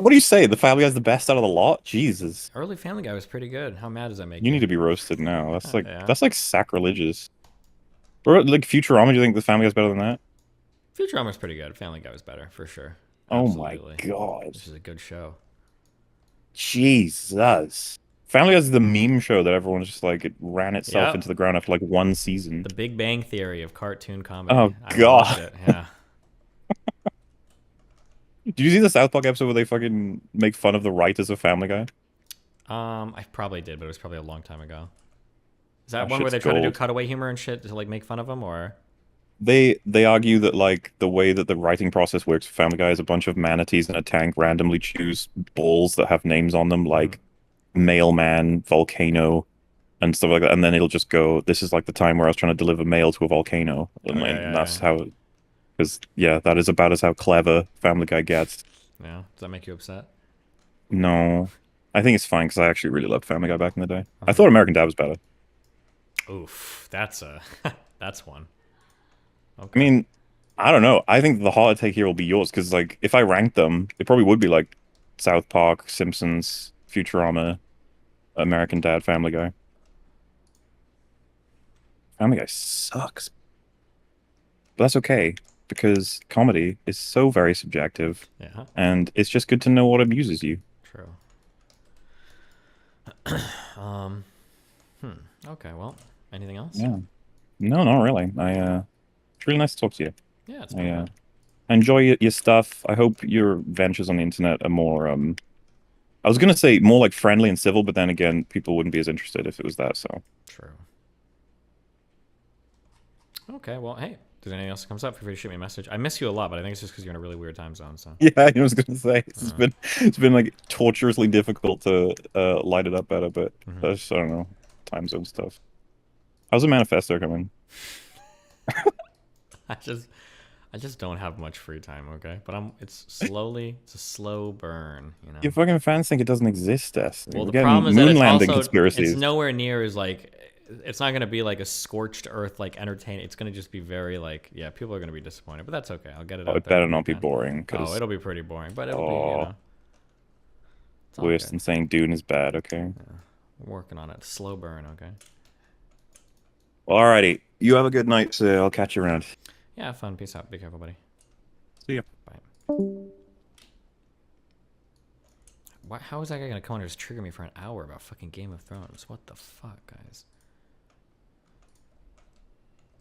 do you say? The Family Guy's the best out of the lot? Jesus. Early Family Guy was pretty good. How mad does that make you? You need to be roasted now. That's like yeah. that's like sacrilegious. Or like Futurama, do you think the Family Guy's better than that? Futurama's pretty good. Family Guy was better for sure. Oh Absolutely. my god. This is a good show. Jesus. Family Guy's the meme show that everyone's just like it ran itself into the ground after like one season. The Big Bang Theory of cartoon comedy. Oh I god. loved it. Yeah. Did you see the South Park episode where they fucking make fun of the writers of Family Guy? I probably did, but it was probably a long time ago. Is that That one where they shit's try to do gold. cutaway humor and shit to like make fun of them, or? They argue that like the way that the writing process works for Family Guy is a bunch of manatees in a tank randomly choose balls that have names on them like mailman, volcano, and stuff like that, and then it'll just go, this is like the time where I was trying to deliver mail to a volcano, and that's how, because that is about as how clever Family Guy gets. Yeah, does that make you upset? No, I think it's fine because I actually really loved Family Guy back in the day. I thought American Dad was better. Oof, that's that's one. I Okay. mean, I don't know. I think the hot take here will be yours because, like, if I ranked them, it probably would be like South Park, Simpsons, Futurama, American Dad, Family Guy. Family Guy sucks, but that's okay because comedy is so very subjective. Yeah. And it's just good to know what amuses you. True. Okay. Well, anything else? Yeah. No, not really. It's really nice to talk to you. Yeah, it's pretty Yeah. fun. Enjoy your stuff. I hope your ventures on the internet are more I was gonna say more like friendly and civil, but then again, people wouldn't be as interested if it was that, so. True. Okay, well, hey, if there's anything else that comes up, feel free to shoot me a message. I miss you a lot, but I think it's just because you're in a really weird time zone, so. Yeah, I was gonna say it's been like torturously difficult to light it up better, but I don't know, time zone stuff. How's the manifesto coming? I just don't have much free time, okay? But it's a slow burn, you know. Your fucking fans think it doesn't exist, Des. Well, We're the getting problem is that moon it's landing also it's conspiracies. nowhere near as like it's not gonna be like a scorched earth like entertaining. It's gonna just be very like yeah, people are gonna be disappointed, but that's okay. I'll get it Oh, out it there. better when not I be can. boring, Oh, because it'll be pretty boring, but it'll be you know. It's all worse good. than saying Dune is bad, okay? We're working on it. Slow burn, okay? Well, alrighty. You have a good night, so I'll catch you around. Yeah, have fun. Peace out. Be careful, buddy. See ya. Bye. How is that guy gonna come on and just trigger me for an hour about fucking Game of Thrones? What the fuck, guys?